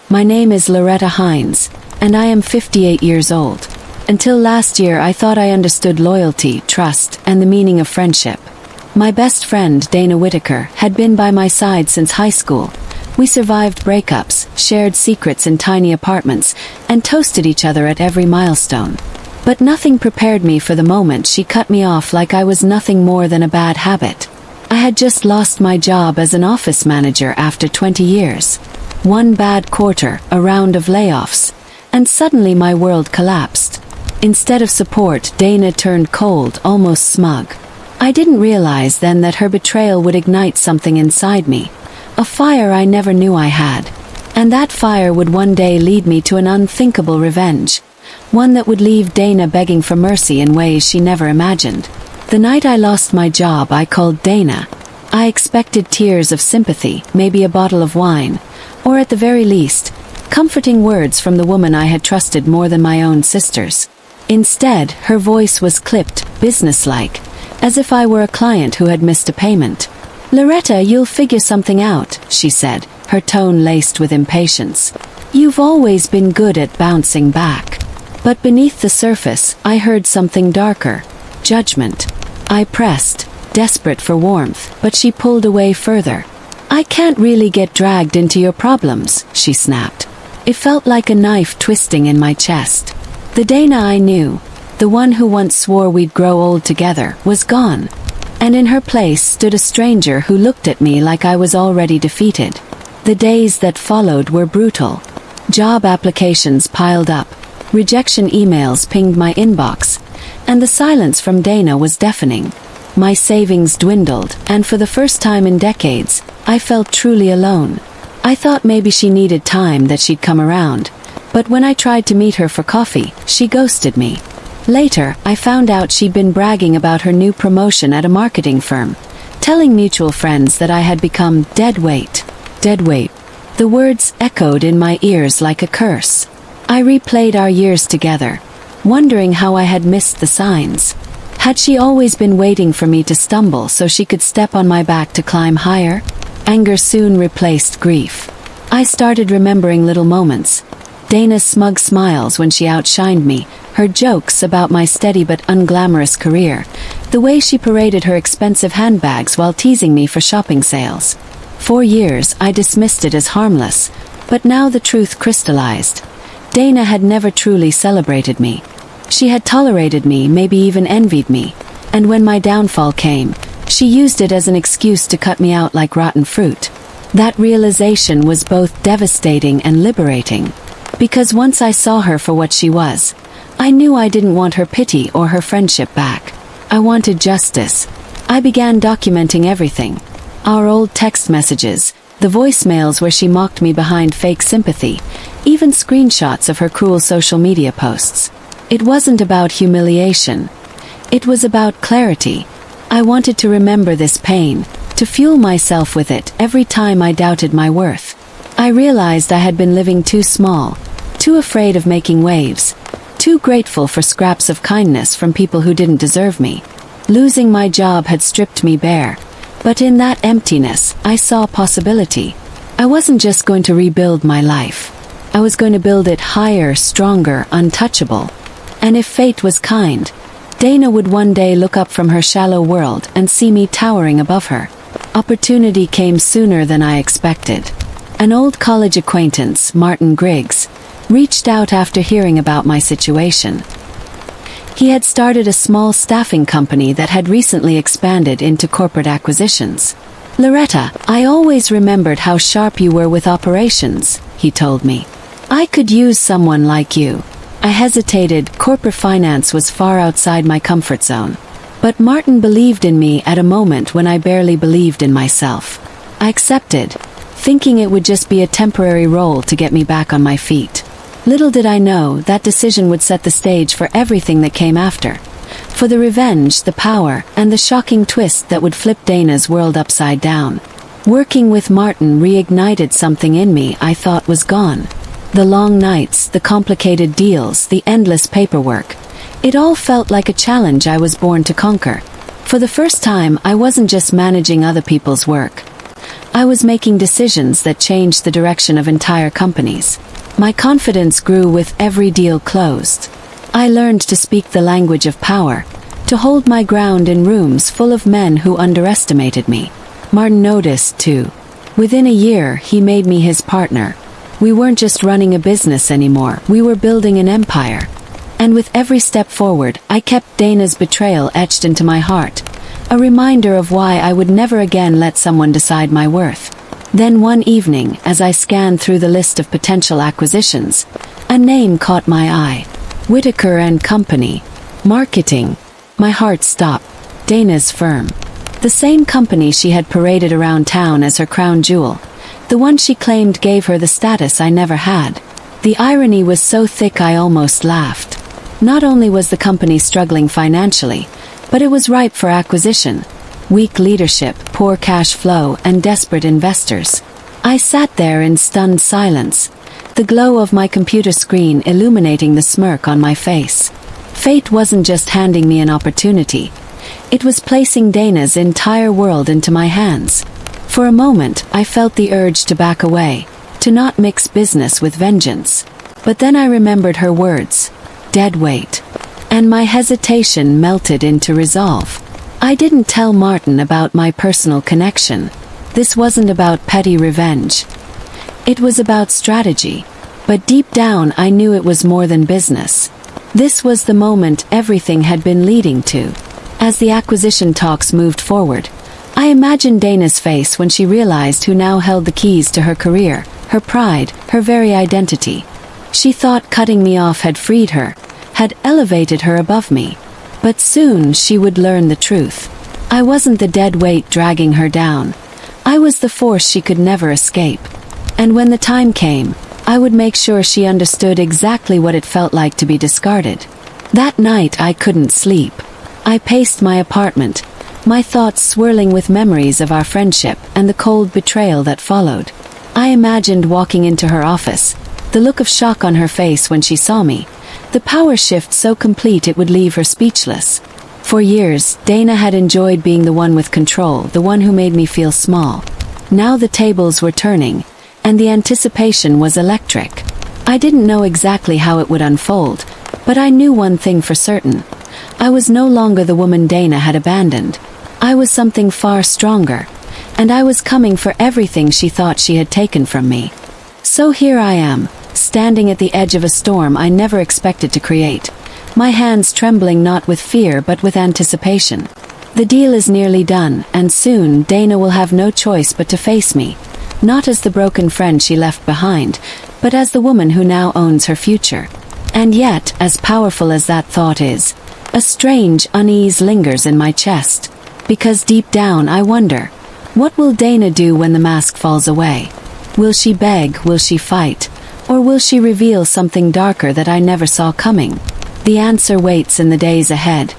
My name is Loretta Hines, and I am 58 years old. Until last year I thought I understood loyalty, trust, and the meaning of friendship. My best friend, Dana Whitaker, had been by my side since high school. We survived breakups, shared secrets in tiny apartments, and toasted each other at every milestone. But nothing prepared me for the moment she cut me off like I was nothing more than a bad habit. I had just lost my job as an office manager after 20 years. One bad quarter, a round of layoffs, and suddenly my world collapsed. Instead of support, Dana turned cold, almost smug. I didn't realize then that her betrayal would ignite something inside me, a fire I never knew I had. And that fire would one day lead me to an unthinkable revenge. One that would leave Dana begging for mercy in ways she never imagined. The night I lost my job, I called Dana. I expected tears of sympathy, maybe a bottle of wine, or at the very least, comforting words from the woman I had trusted more than my own sisters. Instead, her voice was clipped, businesslike, as if I were a client who had missed a payment. "Loretta, you'll figure something out," she said, her tone laced with impatience. "You've always been good at bouncing back." But beneath the surface, I heard something darker. Judgment. I pressed, desperate for warmth, but she pulled away further. "I can't really get dragged into your problems," she snapped. It felt like a knife twisting in my chest. The Dana I knew, the one who once swore we'd grow old together, was gone. And in her place stood a stranger who looked at me like I was already defeated. The days that followed were brutal. Job applications piled up. Rejection emails pinged my inbox, and the silence from Dana was deafening. My savings dwindled, and for the first time in decades, I felt truly alone. I thought maybe she needed time, that she'd come around, but when I tried to meet her for coffee, she ghosted me. Later, I found out she'd been bragging about her new promotion at a marketing firm, telling mutual friends that I had become dead weight. Dead weight. The words echoed in my ears like a curse. I replayed our years together, wondering how I had missed the signs. Had she always been waiting for me to stumble so she could step on my back to climb higher? Anger soon replaced grief. I started remembering little moments. Dana's smug smiles when she outshined me, her jokes about my steady but unglamorous career, the way she paraded her expensive handbags while teasing me for shopping sales. For years, I dismissed it as harmless, but now the truth crystallized. Dana had never truly celebrated me. She had tolerated me, maybe even envied me, and when my downfall came, she used it as an excuse to cut me out like rotten fruit. That realization was both devastating and liberating, because once I saw her for what she was, I knew I didn't want her pity or her friendship back. I wanted justice. I began documenting everything. Our old text messages, the voicemails where she mocked me behind fake sympathy, even screenshots of her cruel social media posts. It wasn't about humiliation. It was about clarity. I wanted to remember this pain, to fuel myself with it every time I doubted my worth. I realized I had been living too small, too afraid of making waves, too grateful for scraps of kindness from people who didn't deserve me. Losing my job had stripped me bare, but in that emptiness, I saw possibility. I wasn't just going to rebuild my life. I was going to build it higher, stronger, untouchable. And if fate was kind, Dana would one day look up from her shallow world and see me towering above her. Opportunity came sooner than I expected. An old college acquaintance, Martin Griggs, reached out after hearing about my situation. He had started a small staffing company that had recently expanded into corporate acquisitions. "Loretta, I always remembered how sharp you were with operations," he told me. "I could use someone like you." I hesitated. Corporate finance was far outside my comfort zone. But Martin believed in me at a moment when I barely believed in myself. I accepted, thinking it would just be a temporary role to get me back on my feet. Little did I know that decision would set the stage for everything that came after. For the revenge, the power, and the shocking twist that would flip Dana's world upside down. Working with Martin reignited something in me I thought was gone. The long nights, the complicated deals, the endless paperwork. It all felt like a challenge I was born to conquer. For the first time, I wasn't just managing other people's work. I was making decisions that changed the direction of entire companies. My confidence grew with every deal closed. I learned to speak the language of power, to hold my ground in rooms full of men who underestimated me. Martin noticed, too. Within a year, he made me his partner. We weren't just running a business anymore, we were building an empire. And with every step forward, I kept Dana's betrayal etched into my heart, a reminder of why I would never again let someone decide my worth. Then one evening, as I scanned through the list of potential acquisitions, a name caught my eye. Whitaker and Company. Marketing. My heart stopped. Dana's firm. The same company she had paraded around town as her crown jewel. The one she claimed gave her the status I never had. The irony was so thick I almost laughed. Not only was the company struggling financially, but it was ripe for acquisition. Weak leadership, poor cash flow, and desperate investors. I sat there in stunned silence, the glow of my computer screen illuminating the smirk on my face. Fate wasn't just handing me an opportunity. It was placing Dana's entire world into my hands. For a moment, I felt the urge to back away, to not mix business with vengeance. But then I remembered her words, dead weight. And my hesitation melted into resolve. I didn't tell Martin about my personal connection. This wasn't about petty revenge. It was about strategy. But deep down I knew it was more than business. This was the moment everything had been leading to. As the acquisition talks moved forward, I imagined Dana's face when she realized who now held the keys to her career, her pride, her very identity. She thought cutting me off had freed her, had elevated her above me. But soon she would learn the truth. I wasn't the dead weight dragging her down. I was the force she could never escape. And when the time came, I would make sure she understood exactly what it felt like to be discarded. That night I couldn't sleep. I paced my apartment, my thoughts swirling with memories of our friendship and the cold betrayal that followed. I imagined walking into her office, the look of shock on her face when she saw me, the power shift so complete it would leave her speechless. For years, Dana had enjoyed being the one with control, the one who made me feel small. Now the tables were turning, and the anticipation was electric. I didn't know exactly how it would unfold, but I knew one thing for certain. I was no longer the woman Dana had abandoned. I was something far stronger, and I was coming for everything she thought she had taken from me. So here I am, standing at the edge of a storm I never expected to create, my hands trembling not with fear but with anticipation. The deal is nearly done, and soon Dana will have no choice but to face me, not as the broken friend she left behind, but as the woman who now owns her future. And yet, as powerful as that thought is, a strange unease lingers in my chest, because deep down I wonder, what will Dana do when the mask falls away? Will she beg, will she fight? Or will she reveal something darker that I never saw coming? The answer waits in the days ahead,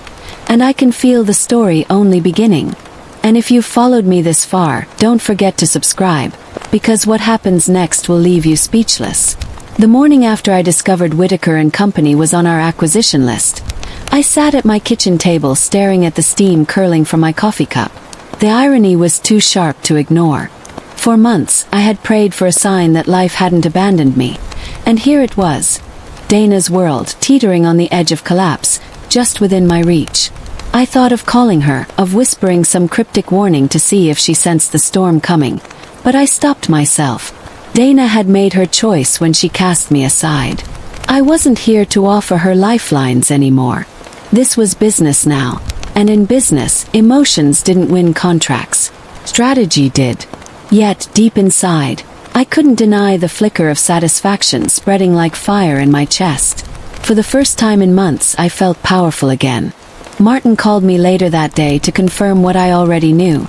and I can feel the story only beginning. And if you've followed me this far, don't forget to subscribe, because what happens next will leave you speechless. The morning after I discovered Whitaker and Company was on our acquisition list, I sat at my kitchen table staring at the steam curling from my coffee cup. The irony was too sharp to ignore. For months, I had prayed for a sign that life hadn't abandoned me, and here it was. Dana's world, teetering on the edge of collapse, just within my reach. I thought of calling her, of whispering some cryptic warning to see if she sensed the storm coming, but I stopped myself. Dana had made her choice when she cast me aside. I wasn't here to offer her lifelines anymore. This was business now, and in business, emotions didn't win contracts. Strategy did. Yet, deep inside, I couldn't deny the flicker of satisfaction spreading like fire in my chest. For the first time in months, I felt powerful again. Martin called me later that day to confirm what I already knew.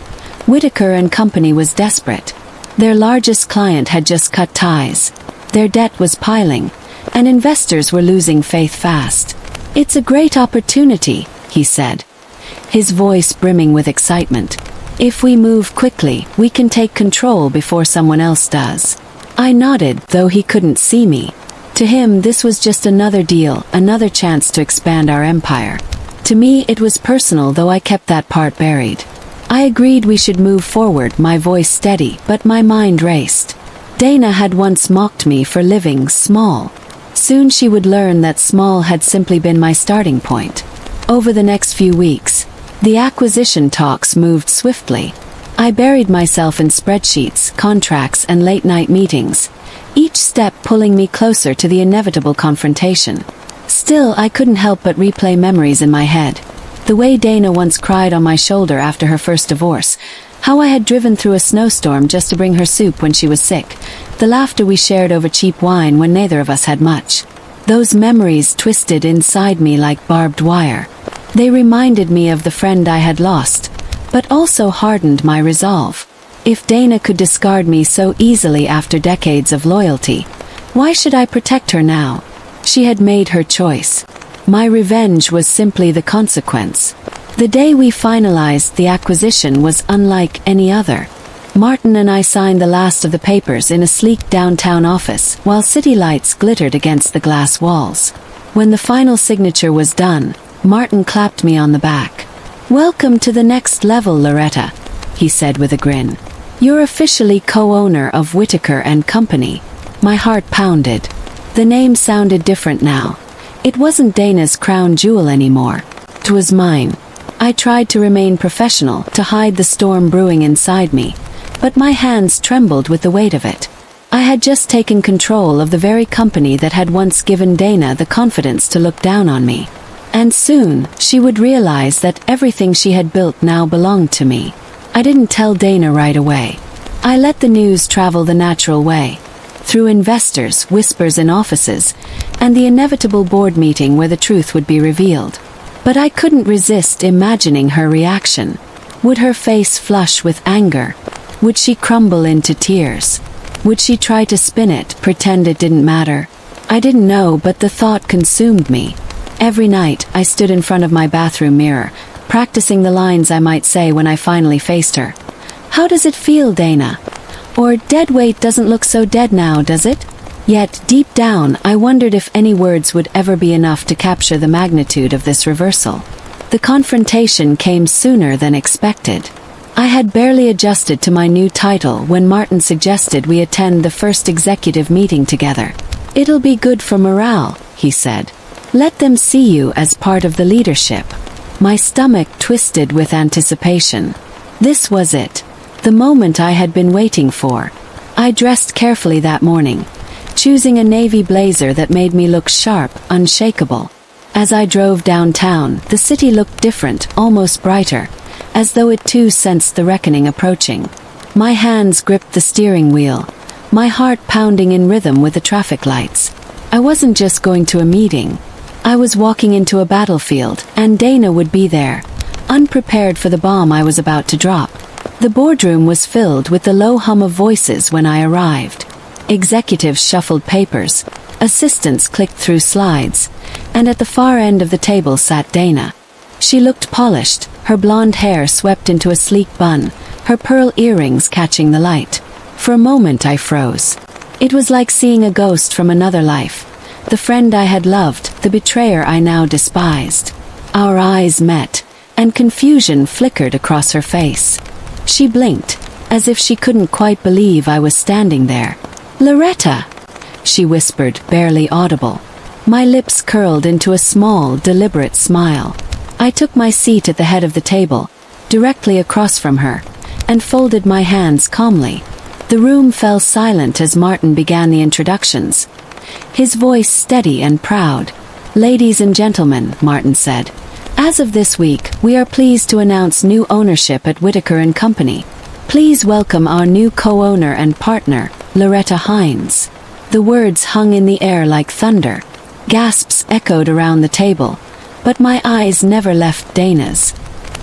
Whitaker and Company was desperate. Their largest client had just cut ties. Their debt was piling, and investors were losing faith fast. "It's a great opportunity," he said, his voice brimming with excitement. "If we move quickly, we can take control before someone else does." I nodded, though he couldn't see me. To him, this was just another deal, another chance to expand our empire. To me, it was personal, though I kept that part buried. I agreed we should move forward, my voice steady, but my mind raced. Dana had once mocked me for living small. Soon she would learn that small had simply been my starting point. Over the next few weeks, the acquisition talks moved swiftly. I buried myself in spreadsheets, contracts, and late-night meetings, each step pulling me closer to the inevitable confrontation. Still, I couldn't help but replay memories in my head. The way Dana once cried on my shoulder after her first divorce, how I had driven through a snowstorm just to bring her soup when she was sick, the laughter we shared over cheap wine when neither of us had much. Those memories twisted inside me like barbed wire. They reminded me of the friend I had lost, but also hardened my resolve. If Dana could discard me so easily after decades of loyalty, why should I protect her now? She had made her choice. My revenge was simply the consequence. The day we finalized the acquisition was unlike any other. Martin and I signed the last of the papers in a sleek downtown office, while city lights glittered against the glass walls. When the final signature was done, Martin clapped me on the back. "Welcome to the next level, Loretta," he said with a grin. "You're officially co-owner of Whitaker and Company." My heart pounded. The name sounded different now. It wasn't Dana's crown jewel anymore. It was mine. I tried to remain professional, to hide the storm brewing inside me, but my hands trembled with the weight of it. I had just taken control of the very company that had once given Dana the confidence to look down on me. And soon, she would realize that everything she had built now belonged to me. I didn't tell Dana right away. I let the news travel the natural way, through investors, whispers in offices, and the inevitable board meeting where the truth would be revealed. But I couldn't resist imagining her reaction. Would her face flush with anger? Would she crumble into tears? Would she try to spin it, pretend it didn't matter? I didn't know, but the thought consumed me. Every night, I stood in front of my bathroom mirror, practicing the lines I might say when I finally faced her. "How does it feel, Dana?" Or, "Dead weight doesn't look so dead now, does it?" Yet, deep down, I wondered if any words would ever be enough to capture the magnitude of this reversal. The confrontation came sooner than expected. I had barely adjusted to my new title when Martin suggested we attend the first executive meeting together. "It'll be good for morale," he said. "Let them see you as part of the leadership." My stomach twisted with anticipation. This was it. The moment I had been waiting for. I dressed carefully that morning, choosing a navy blazer that made me look sharp, unshakable. As I drove downtown, the city looked different, almost brighter, as though it too sensed the reckoning approaching. My hands gripped the steering wheel, my heart pounding in rhythm with the traffic lights. I wasn't just going to a meeting. I was walking into a battlefield, and Dana would be there, unprepared for the bomb I was about to drop. The boardroom was filled with the low hum of voices when I arrived. Executives shuffled papers, assistants clicked through slides, and at the far end of the table sat Dana. She looked polished, her blonde hair swept into a sleek bun, her pearl earrings catching the light. For a moment I froze. It was like seeing a ghost from another life. The friend I had loved, the betrayer I now despised. Our eyes met, and confusion flickered across her face. She blinked, as if she couldn't quite believe I was standing there. "Loretta," she whispered, barely audible. My lips curled into a small, deliberate smile. I took my seat at the head of the table, directly across from her, and folded my hands calmly. The room fell silent as Martin began the introductions. His voice steady and proud. "Ladies and gentlemen," Martin said, "as of this week, we are pleased to announce new ownership at Whitaker and Company. Please welcome our new co-owner and partner, Loretta Hines." The words hung in the air like thunder. Gasps echoed around the table, but my eyes never left Dana's.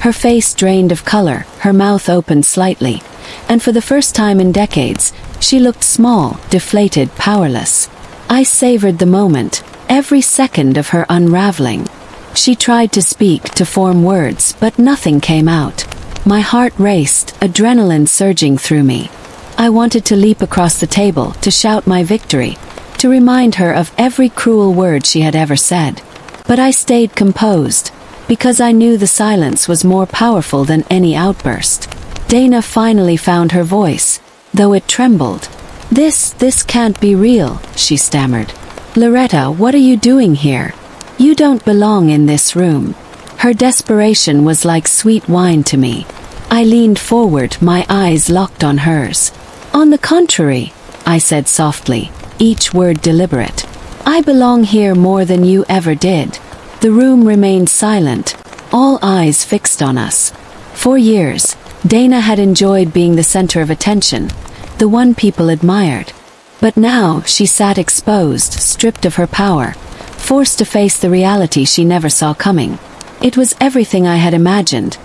Her face drained of color, her mouth opened slightly, and for the first time in decades, she looked small, deflated, powerless. I savored the moment, every second of her unraveling. She tried to speak, to form words, but nothing came out. My heart raced, adrenaline surging through me. I wanted to leap across the table, to shout my victory, to remind her of every cruel word she had ever said. But I stayed composed, because I knew the silence was more powerful than any outburst. Dana finally found her voice, though it trembled. This can't be real," she stammered. "Loretta, what are you doing here? You don't belong in this room." Her desperation was like sweet wine to me. I leaned forward, my eyes locked on hers. "On the contrary," I said softly, each word deliberate. "I belong here more than you ever did." The room remained silent, all eyes fixed on us. For years, Dana had enjoyed being the center of attention, the one people admired. But now she sat exposed, stripped of her power, forced to face the reality she never saw coming. It was everything I had imagined,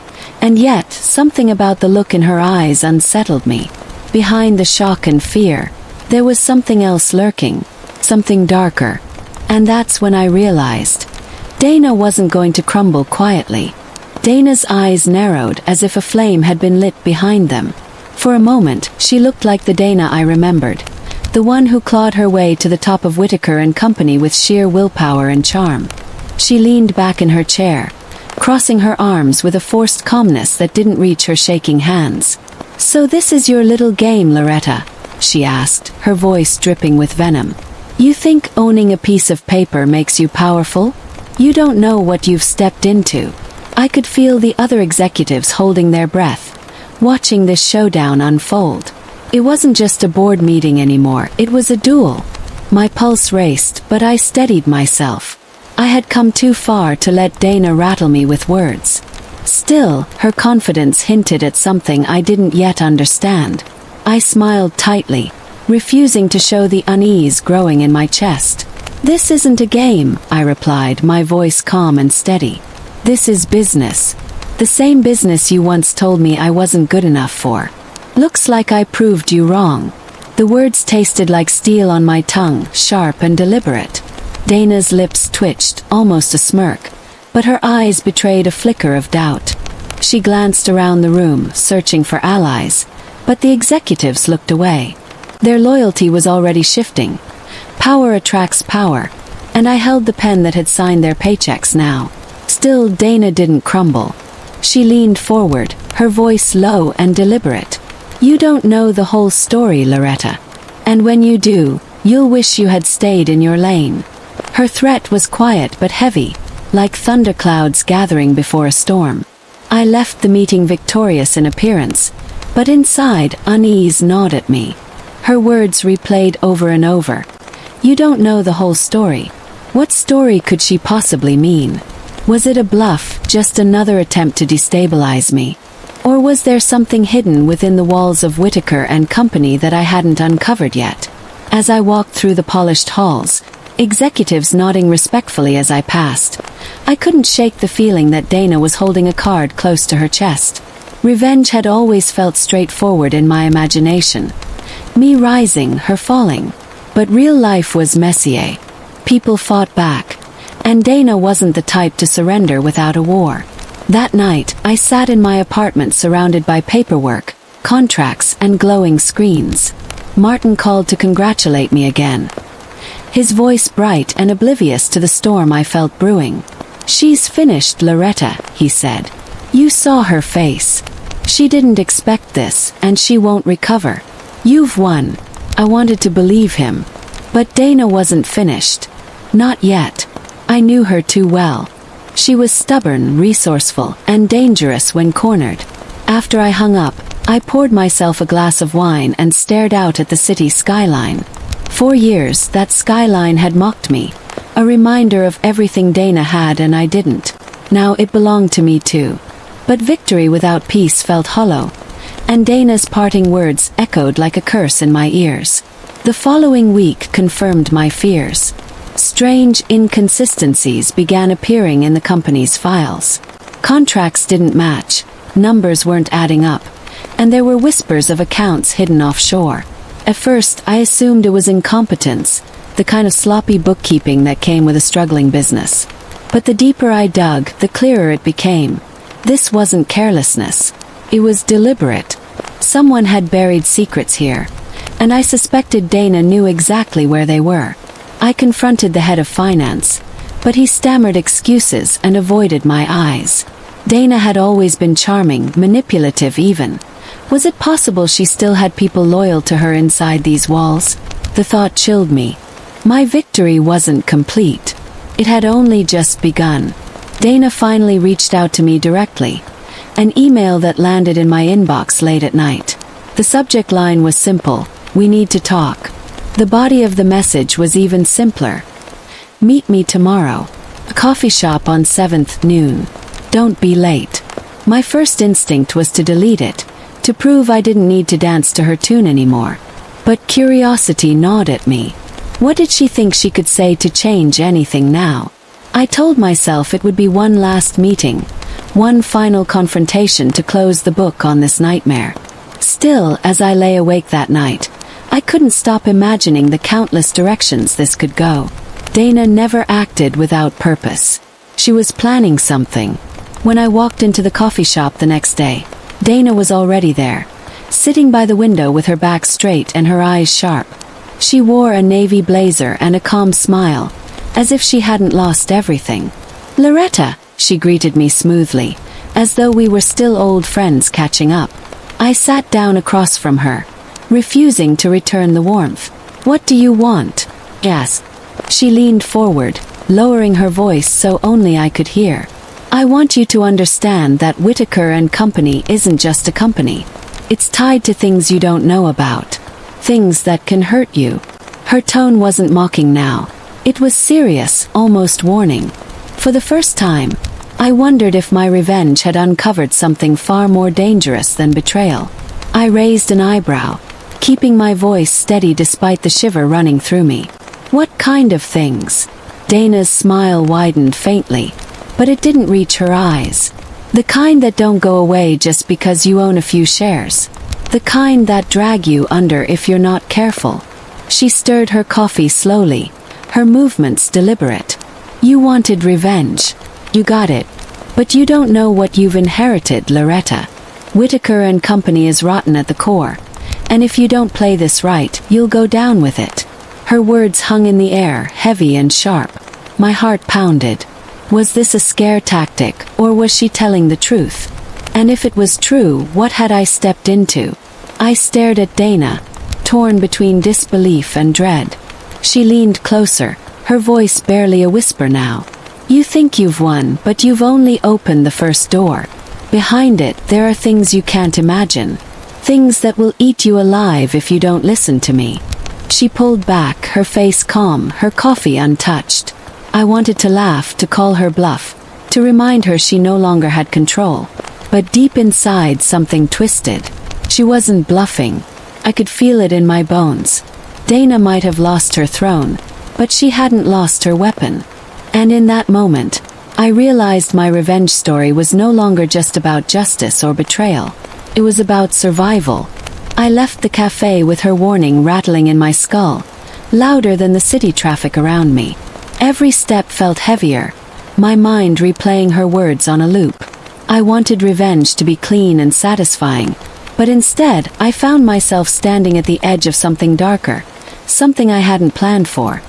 and yet something about the look in her eyes unsettled me. Behind the shock and fear, there was something else lurking, something darker. And that's when I realized Dana wasn't going to crumble quietly. Dana's eyes narrowed as if a flame had been lit behind them. For a moment, she looked like the Dana I remembered, the one who clawed her way to the top of Whitaker and Company with sheer willpower and charm. She leaned back in her chair, crossing her arms with a forced calmness that didn't reach her shaking hands. "So this is your little game, Loretta?" she asked, her voice dripping with venom. "You think owning a piece of paper makes you powerful? You don't know what you've stepped into." I could feel the other executives holding their breath, watching this showdown unfold. It wasn't just a board meeting anymore, it was a duel. My pulse raced, but I steadied myself. I had come too far to let Dana rattle me with words. Still, her confidence hinted at something I didn't yet understand. I smiled tightly, refusing to show the unease growing in my chest. "This isn't a game," I replied, my voice calm and steady. "This is business. The same business you once told me I wasn't good enough for. Looks like I proved you wrong." The words tasted like steel on my tongue, sharp and deliberate. Dana's lips twitched, almost a smirk, but her eyes betrayed a flicker of doubt. She glanced around the room, searching for allies, but the executives looked away. Their loyalty was already shifting. Power attracts power, and I held the pen that had signed their paychecks now. Still, Dana didn't crumble. She leaned forward, her voice low and deliberate. "You don't know the whole story, Loretta. And when you do, you'll wish you had stayed in your lane." Her threat was quiet but heavy, like thunderclouds gathering before a storm. I left the meeting victorious in appearance, but inside, unease gnawed at me. Her words replayed over and over. "You don't know the whole story." What story could she possibly mean? Was it a bluff, just another attempt to destabilize me? Or was there something hidden within the walls of Whitaker and Company that I hadn't uncovered yet? As I walked through the polished halls, executives nodding respectfully as I passed, I couldn't shake the feeling that Dana was holding a card close to her chest. Revenge had always felt straightforward in my imagination. Me rising, her falling. But real life was messier. People fought back, and Dana wasn't the type to surrender without a war. That night, I sat in my apartment surrounded by paperwork, contracts, and glowing screens. Martin called to congratulate me again, his voice bright and oblivious to the storm I felt brewing. "She's finished, Loretta," he said. "You saw her face. She didn't expect this, and she won't recover. You've won." I wanted to believe him. But Dana wasn't finished. Not yet. I knew her too well. She was stubborn, resourceful, and dangerous when cornered. After I hung up, I poured myself a glass of wine and stared out at the city skyline. For years, that skyline had mocked me, a reminder of everything Dana had and I didn't. Now it belonged to me too. But victory without peace felt hollow, and Dana's parting words echoed like a curse in my ears. The following week confirmed my fears. Strange inconsistencies began appearing in the company's files. Contracts didn't match, numbers weren't adding up, and there were whispers of accounts hidden offshore. At first, I assumed it was incompetence, the kind of sloppy bookkeeping that came with a struggling business. But the deeper I dug, the clearer it became. This wasn't carelessness. It was deliberate. Someone had buried secrets here, and I suspected Dana knew exactly where they were. I confronted the head of finance, But he stammered excuses and avoided my eyes. Dana had always been charming, manipulative even. Was it possible she still had people loyal to her inside these walls? The thought chilled me. My victory wasn't complete. It had only just begun. Dana finally reached out to me directly. An email that landed in my inbox late at night. The subject line was simple: "We need to talk." The body of the message was even simpler. "Meet me tomorrow. A coffee shop on 7th noon. Don't be late." My first instinct was to delete it, to prove I didn't need to dance to her tune anymore. But curiosity gnawed at me. What did she think she could say to change anything now? I told myself it would be one last meeting, one final confrontation to close the book on this nightmare. Still, as I lay awake that night, I couldn't stop imagining the countless directions this could go. Dana never acted without purpose. She was planning something. When I walked into the coffee shop the next day, Dana was already there, sitting by the window with her back straight and her eyes sharp. She wore a navy blazer and a calm smile, as if she hadn't lost everything. "Loretta," she greeted me smoothly, as though we were still old friends catching up. I sat down across from her, refusing to return the warmth. "What do you want?" I asked. She leaned forward, lowering her voice so only I could hear. "I want you to understand that Whitaker and Company isn't just a company. It's tied to things you don't know about. Things that can hurt you." Her tone wasn't mocking now. It was serious, almost warning. For the first time, I wondered if my revenge had uncovered something far more dangerous than betrayal. I raised an eyebrow, keeping my voice steady despite the shiver running through me. "What kind of things?" Dana's smile widened faintly, but it didn't reach her eyes. "The kind that don't go away just because you own a few shares. The kind that drag you under if you're not careful." She stirred her coffee slowly, her movements deliberate. "You wanted revenge. You got it. But you don't know what you've inherited, Loretta. Whitaker and Company is rotten at the core. And if you don't play this right, you'll go down with it." Her words hung in the air, heavy and sharp. My heart pounded. Was this a scare tactic, or was she telling the truth? And if it was true, what had I stepped into? I stared at Dana, torn between disbelief and dread. She leaned closer, her voice barely a whisper now. "You think you've won, but you've only opened the first door. Behind it, there are things you can't imagine. Things that will eat you alive if you don't listen to me." She pulled back, her face calm, her coffee untouched. I wanted to laugh, to call her bluff, to remind her she no longer had control. But deep inside something twisted. She wasn't bluffing. I could feel it in my bones. Dana might have lost her throne, but she hadn't lost her weapon. And in that moment, I realized my revenge story was no longer just about justice or betrayal. It was about survival. I left the cafe with her warning rattling in my skull, louder than the city traffic around me. Every step felt heavier, my mind replaying her words on a loop. I wanted revenge to be clean and satisfying, but instead I found myself standing at the edge of something darker, something I hadn't planned for.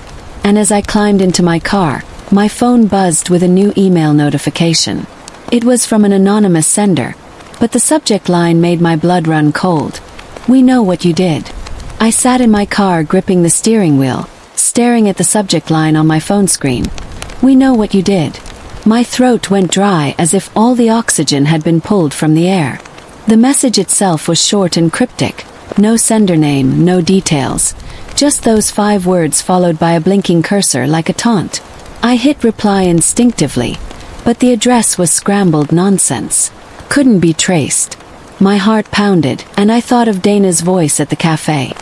And as I climbed into my car, my phone buzzed with a new email notification. It was from an anonymous sender, but the subject line made my blood run cold. "We know what you did." I sat in my car gripping the steering wheel, staring at the subject line on my phone screen. "We know what you did." My throat went dry as if all the oxygen had been pulled from the air. The message itself was short and cryptic. No sender name, no details. Just those 5 words followed by a blinking cursor like a taunt. I hit reply instinctively, but the address was scrambled nonsense. Couldn't be traced. My heart pounded, and I thought of Dana's voice at the cafe.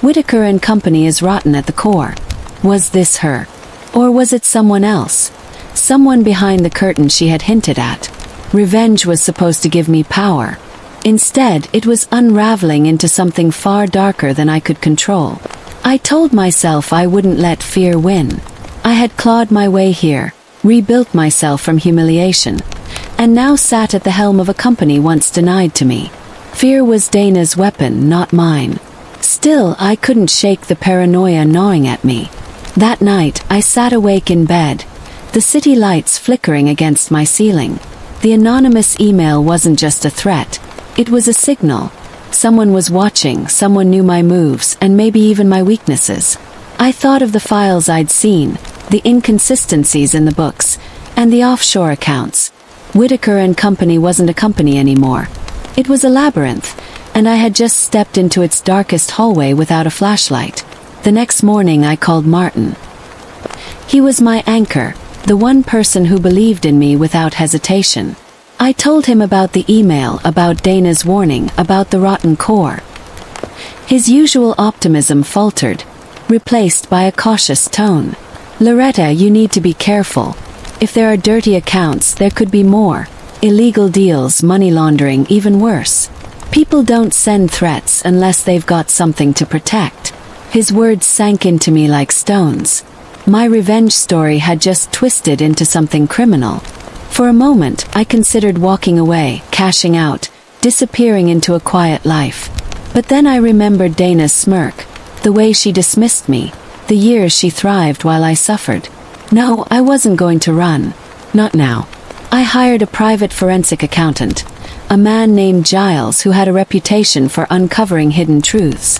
"Whitaker and Company is rotten at the core." Was this her? Or was it someone else? Someone behind the curtain she had hinted at. Revenge was supposed to give me power. Instead, it was unraveling into something far darker than I could control. I told myself I wouldn't let fear win. I had clawed my way here, rebuilt myself from humiliation, and now sat at the helm of a company once denied to me. Fear was Dana's weapon, not mine. Still, I couldn't shake the paranoia gnawing at me. That night, I sat awake in bed, the city lights flickering against my ceiling. The anonymous email wasn't just a threat, it was a signal. Someone was watching, someone knew my moves, and maybe even my weaknesses. I thought of the files I'd seen, the inconsistencies in the books, and the offshore accounts. Whitaker and Company wasn't a company anymore. It was a labyrinth, and I had just stepped into its darkest hallway without a flashlight. The next morning I called Martin. He was my anchor, the one person who believed in me without hesitation. I told him about the email, about Dana's warning, about the rotten core. His usual optimism faltered, replaced by a cautious tone. "Loretta, you need to be careful. If there are dirty accounts, there could be more. Illegal deals, money laundering, even worse. People don't send threats unless they've got something to protect." His words sank into me like stones. My revenge story had just twisted into something criminal. For a moment, I considered walking away, cashing out, disappearing into a quiet life. But then I remembered Dana's smirk, the way she dismissed me, the years she thrived while I suffered. No, I wasn't going to run. Not now. I hired a private forensic accountant, a man named Giles who had a reputation for uncovering hidden truths.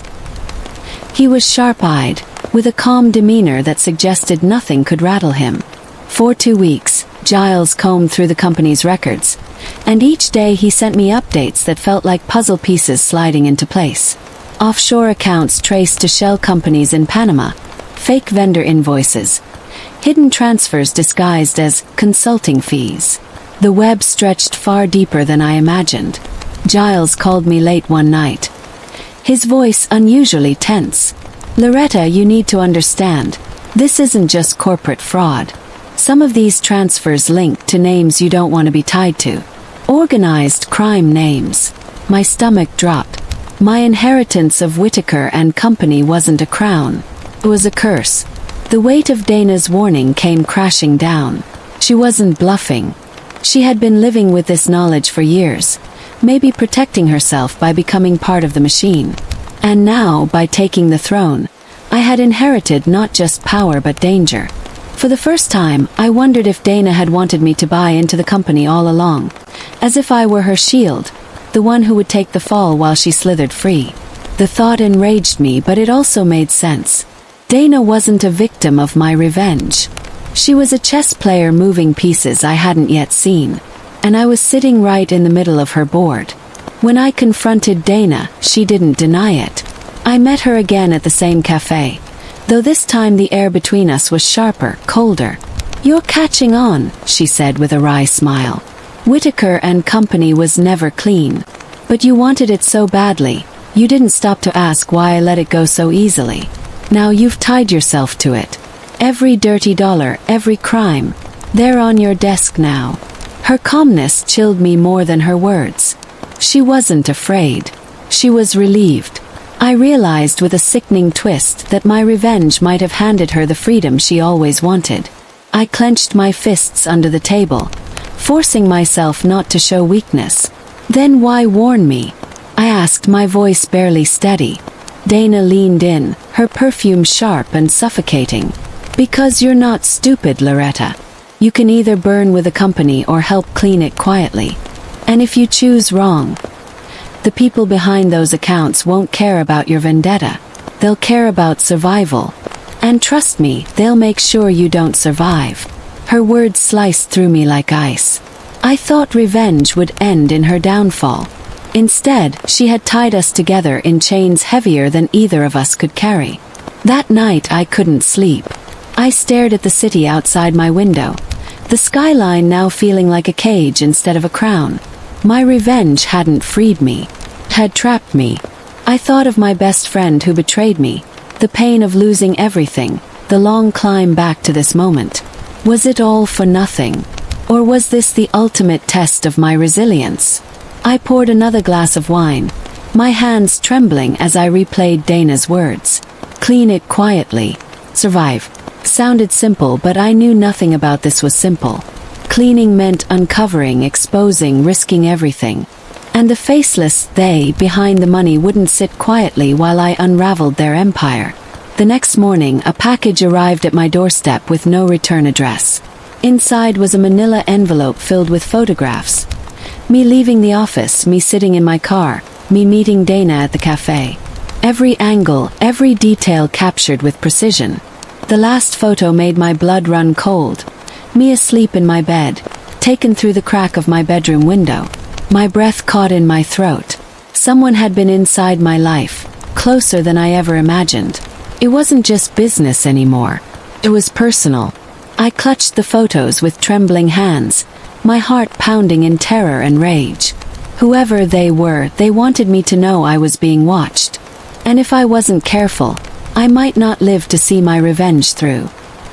He was sharp-eyed, with a calm demeanor that suggested nothing could rattle him. For 2 weeks, Giles combed through the company's records, and each day he sent me updates that felt like puzzle pieces sliding into place. Offshore accounts traced to shell companies in Panama, fake vendor invoices, hidden transfers disguised as consulting fees. The web stretched far deeper than I imagined. Giles called me late one night, his voice unusually tense. "Loretta, you need to understand. This isn't just corporate fraud. Some of these transfers link to names you don't want to be tied to. Organized crime names." My stomach dropped. My inheritance of Whitaker and Company wasn't a crown. It was a curse. The weight of Dana's warning came crashing down. She wasn't bluffing. She had been living with this knowledge for years, maybe protecting herself by becoming part of the machine. And now, by taking the throne, I had inherited not just power but danger. For the first time, I wondered if Dana had wanted me to buy into the company all along, as if I were her shield, the one who would take the fall while she slithered free. The thought enraged me, but it also made sense. Dana wasn't a victim of my revenge. She was a chess player moving pieces I hadn't yet seen, and I was sitting right in the middle of her board. When I confronted Dana, she didn't deny it. I met her again at the same cafe, though this time the air between us was sharper, colder. "You're catching on," she said with a wry smile. "Whitaker and Company was never clean. But you wanted it so badly, you didn't stop to ask why I let it go so easily. Now you've tied yourself to it. Every dirty dollar, every crime, they're on your desk now." Her calmness chilled me more than her words. She wasn't afraid. She was relieved. I realized with a sickening twist that my revenge might have handed her the freedom she always wanted. I clenched my fists under the table, forcing myself not to show weakness. "Then why warn me?" I asked, my voice barely steady. Dana leaned in, her perfume sharp and suffocating. "Because you're not stupid, Loretta. You can either burn with a company or help clean it quietly. And if you choose wrong, the people behind those accounts won't care about your vendetta. They'll care about survival. And trust me, they'll make sure you don't survive." Her words sliced through me like ice. I thought revenge would end in her downfall. Instead, she had tied us together in chains heavier than either of us could carry. That night I couldn't sleep. I stared at the city outside my window, the skyline now feeling like a cage instead of a crown. My revenge hadn't freed me, had trapped me. I thought of my best friend who betrayed me, the pain of losing everything, the long climb back to this moment. Was it all for nothing? Or was this the ultimate test of my resilience? I poured another glass of wine, my hands trembling as I replayed Dana's words. "Clean it quietly. Survive." Sounded simple, but I knew nothing about this was simple. Cleaning meant uncovering, exposing, risking everything. And the faceless they behind the money wouldn't sit quietly while I unraveled their empire. The next morning, a package arrived at my doorstep with no return address. Inside was a manila envelope filled with photographs. Me leaving the office, me sitting in my car, me meeting Dana at the cafe. Every angle, every detail captured with precision. The last photo made my blood run cold. Me asleep in my bed, taken through the crack of my bedroom window. My breath caught in my throat. Someone had been inside my life, closer than I ever imagined. It wasn't just business anymore. It was personal. I clutched the photos with trembling hands, my heart pounding in terror and rage. Whoever they were, they wanted me to know I was being watched. And if I wasn't careful, I might not live to see my revenge through.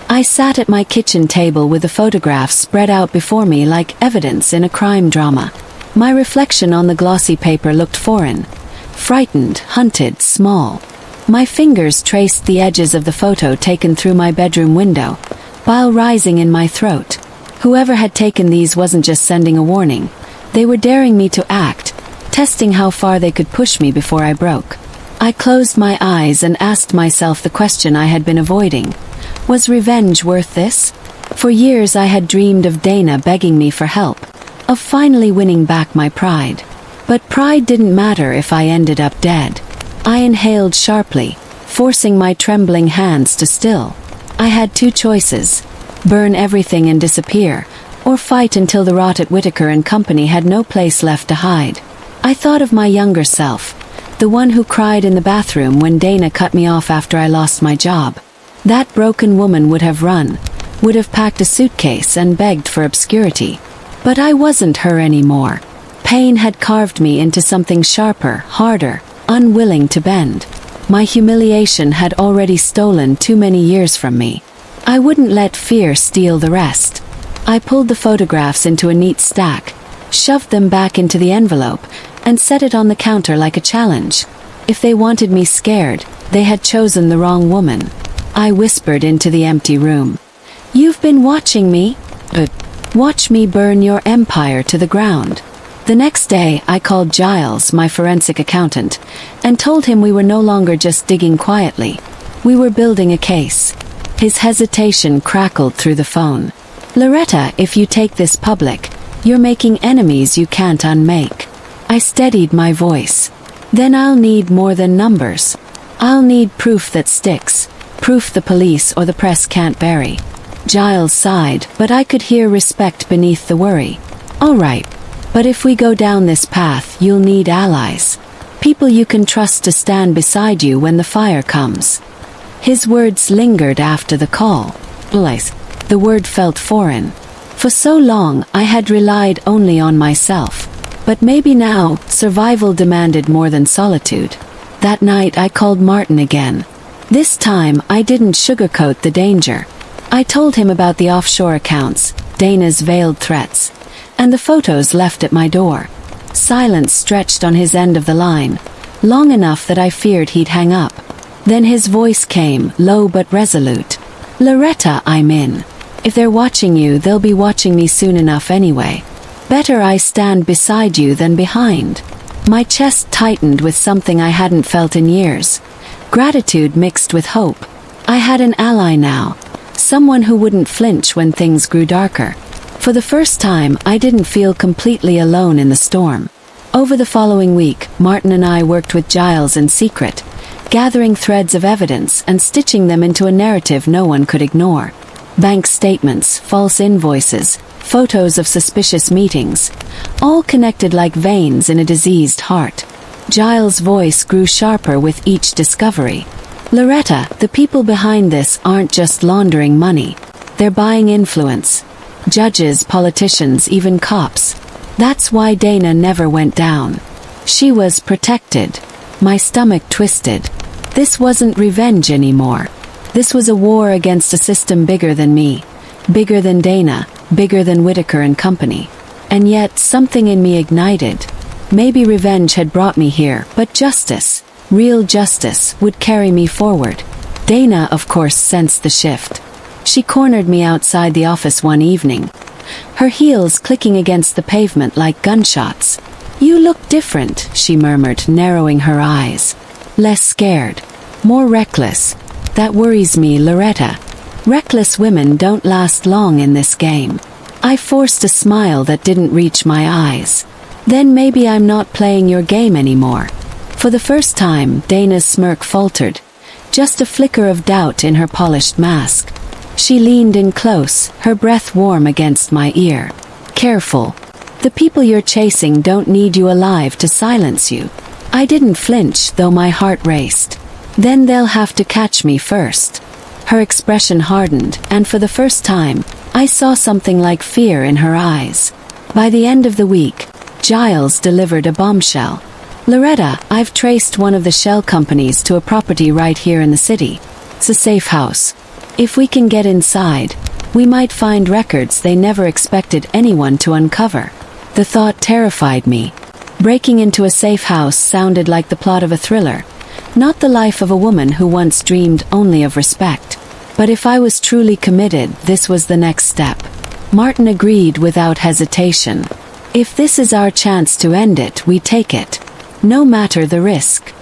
I sat at my kitchen table with the photographs spread out before me like evidence in a crime drama. My reflection on the glossy paper looked foreign. Frightened, hunted, small. My fingers traced the edges of the photo taken through my bedroom window, bile rising in my throat. Whoever had taken these wasn't just sending a warning. They were daring me to act, testing how far they could push me before I broke. I closed my eyes and asked myself the question I had been avoiding. Was revenge worth this? For years I had dreamed of Dana begging me for help, of finally winning back my pride. But pride didn't matter if I ended up dead. I inhaled sharply, forcing my trembling hands to still. I had two choices: burn everything and disappear, or fight until the rot at Whitaker and Company had no place left to hide. I thought of my younger self, the one who cried in the bathroom when Dana cut me off after I lost my job. That broken woman would have run, would have packed a suitcase and begged for obscurity. But I wasn't her anymore. Pain had carved me into something sharper, harder, unwilling to bend. My humiliation had already stolen too many years from me. I wouldn't let fear steal the rest. I pulled the photographs into a neat stack, shoved them back into the envelope, and set it on the counter like a challenge. If they wanted me scared, they had chosen the wrong woman. I whispered into the empty room. "You've been watching me? Watch me burn your empire to the ground." The next day, I called Giles, my forensic accountant, and told him we were no longer just digging quietly. We were building a case. His hesitation crackled through the phone. "Loretta, if you take this public, you're making enemies you can't unmake." I steadied my voice. "Then I'll need more than numbers. I'll need proof that sticks, proof the police or the press can't bury." Giles sighed, but I could hear respect beneath the worry. "All right. But if we go down this path, you'll need allies. People you can trust to stand beside you when the fire comes." His words lingered after the call. Allies. The word felt foreign. For so long, I had relied only on myself. But maybe now, survival demanded more than solitude. That night I called Martin again. This time, I didn't sugarcoat the danger. I told him about the offshore accounts, Dana's veiled threats, and the photos left at my door. Silence stretched on his end of the line, long enough that I feared he'd hang up. Then his voice came, low but resolute. "Loretta, I'm in. If they're watching you, they'll be watching me soon enough anyway. Better I stand beside you than behind." My chest tightened with something I hadn't felt in years. Gratitude mixed with hope. I had an ally now. Someone who wouldn't flinch when things grew darker. For the first time, I didn't feel completely alone in the storm. Over the following week, Martin and I worked with Giles in secret, gathering threads of evidence and stitching them into a narrative no one could ignore. Bank statements, false invoices, photos of suspicious meetings, all connected like veins in a diseased heart. Giles' voice grew sharper with each discovery. "Loretta, the people behind this aren't just laundering money. They're buying influence. Judges, politicians, even cops. That's why Dana never went down. She was protected." My stomach twisted. This wasn't revenge anymore. This was a war against a system bigger than me, bigger than Dana, bigger than Whitaker and Company. And yet, something in me ignited. Maybe revenge had brought me here, but justice, real justice, would carry me forward. Dana, of course, sensed the shift. She cornered me outside the office one evening, her heels clicking against the pavement like gunshots. "You look different," she murmured, narrowing her eyes. "Less scared. More reckless. That worries me, Loretta." Reckless women don't last long in this game. I forced a smile that didn't reach my eyes. Then maybe I'm not playing your game anymore. For the first time, Dana's smirk faltered, just a flicker of doubt in her polished mask. She leaned in close, her breath warm against my ear. Careful. The people you're chasing don't need you alive to silence you. I didn't flinch, though my heart raced. Then they'll have to catch me first. Her expression hardened, and for the first time, I saw something like fear in her eyes. By the end of the week, Giles delivered a bombshell. "Loretta, I've traced one of the shell companies to a property right here in the city. It's a safe house. If we can get inside, we might find records they never expected anyone to uncover." The thought terrified me. Breaking into a safe house sounded like the plot of a thriller, not the life of a woman who once dreamed only of respect. But if I was truly committed, this was the next step. Martin agreed without hesitation. "If this is our chance to end it, we take it. No matter the risk."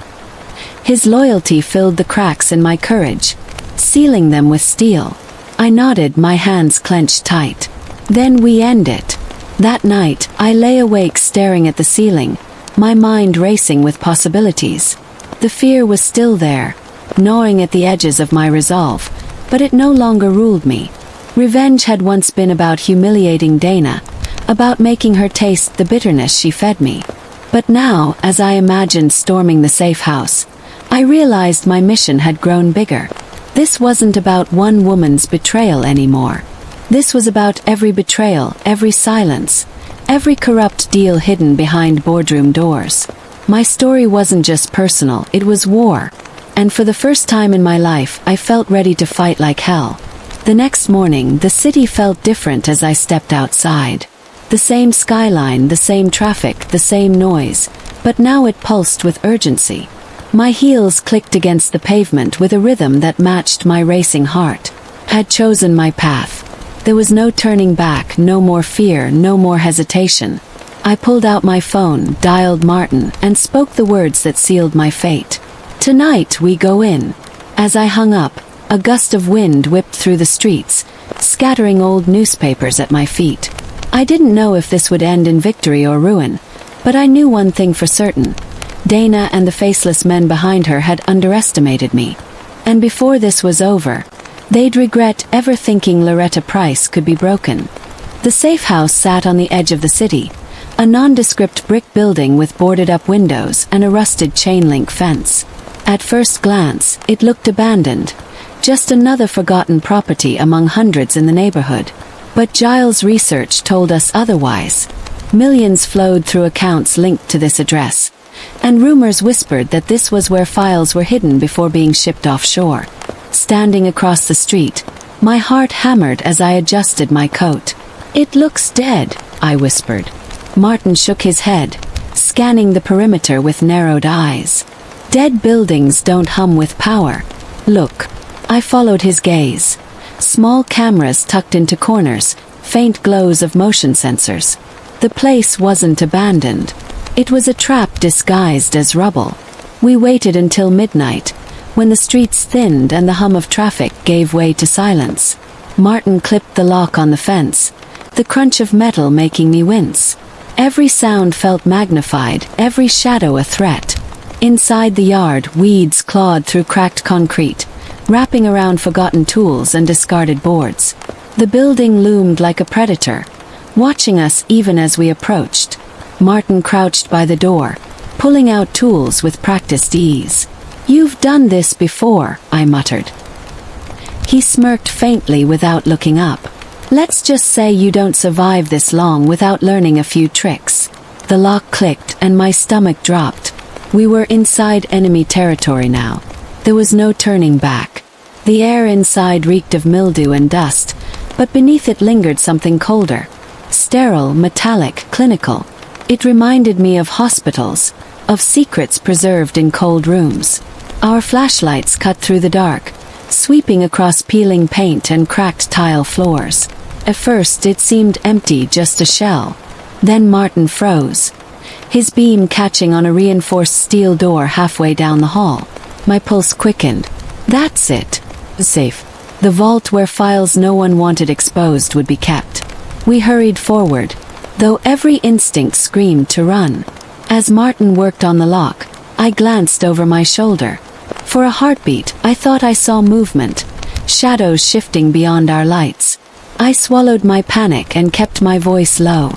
His loyalty filled the cracks in my courage, sealing them with steel. I nodded, my hands clenched tight. "Then we end it." That night, I lay awake staring at the ceiling, my mind racing with possibilities. The fear was still there, gnawing at the edges of my resolve, but it no longer ruled me. Revenge had once been about humiliating Dana, about making her taste the bitterness she fed me. But now, as I imagined storming the safe house, I realized my mission had grown bigger. This wasn't about one woman's betrayal anymore. This was about every betrayal, every silence, every corrupt deal hidden behind boardroom doors. My story wasn't just personal, it was war. And for the first time in my life, I felt ready to fight like hell. The next morning, the city felt different as I stepped outside. The same skyline, the same traffic, the same noise, but now it pulsed with urgency. My heels clicked against the pavement with a rhythm that matched my racing heart. I had chosen my path. There was no turning back, no more fear, no more hesitation. I pulled out my phone, dialed Martin, and spoke the words that sealed my fate. "Tonight we go in." As I hung up, a gust of wind whipped through the streets, scattering old newspapers at my feet. I didn't know if this would end in victory or ruin, but I knew one thing for certain. Dana and the faceless men behind her had underestimated me. And before this was over, they'd regret ever thinking Loretta Price could be broken. The safe house sat on the edge of the city, a nondescript brick building with boarded-up windows and a rusted chain-link fence. At first glance, it looked abandoned, just another forgotten property among hundreds in the neighborhood. But Giles' research told us otherwise. Millions flowed through accounts linked to this address, and rumors whispered that this was where files were hidden before being shipped offshore. Standing across the street, my heart hammered as I adjusted my coat. "It looks dead," I whispered. Martin shook his head, scanning the perimeter with narrowed eyes. "Dead buildings don't hum with power. Look." I followed his gaze. Small cameras tucked into corners, faint glows of motion sensors. The place wasn't abandoned. It was a trap disguised as rubble. We waited until midnight, when the streets thinned and the hum of traffic gave way to silence. Martin clipped the lock on the fence, the crunch of metal making me wince. Every sound felt magnified, every shadow a threat. Inside the yard, weeds clawed through cracked concrete, wrapping around forgotten tools and discarded boards. The building loomed like a predator, watching us even as we approached. Martin crouched by the door, pulling out tools with practiced ease. "You've done this before," I muttered. He smirked faintly without looking up. "Let's just say you don't survive this long without learning a few tricks." The lock clicked and my stomach dropped. We were inside enemy territory now. There was no turning back. The air inside reeked of mildew and dust, but beneath it lingered something colder. Sterile, metallic, clinical. It reminded me of hospitals, of secrets preserved in cold rooms. Our flashlights cut through the dark, sweeping across peeling paint and cracked tile floors. At first it seemed empty, just a shell. Then Martin froze, his beam catching on a reinforced steel door halfway down the hall. My pulse quickened. "That's it. Safe." The vault where files no one wanted exposed would be kept. We hurried forward, though every instinct screamed to run. As Martin worked on the lock, I glanced over my shoulder. For a heartbeat, I thought I saw movement, shadows shifting beyond our lights. I swallowed my panic and kept my voice low.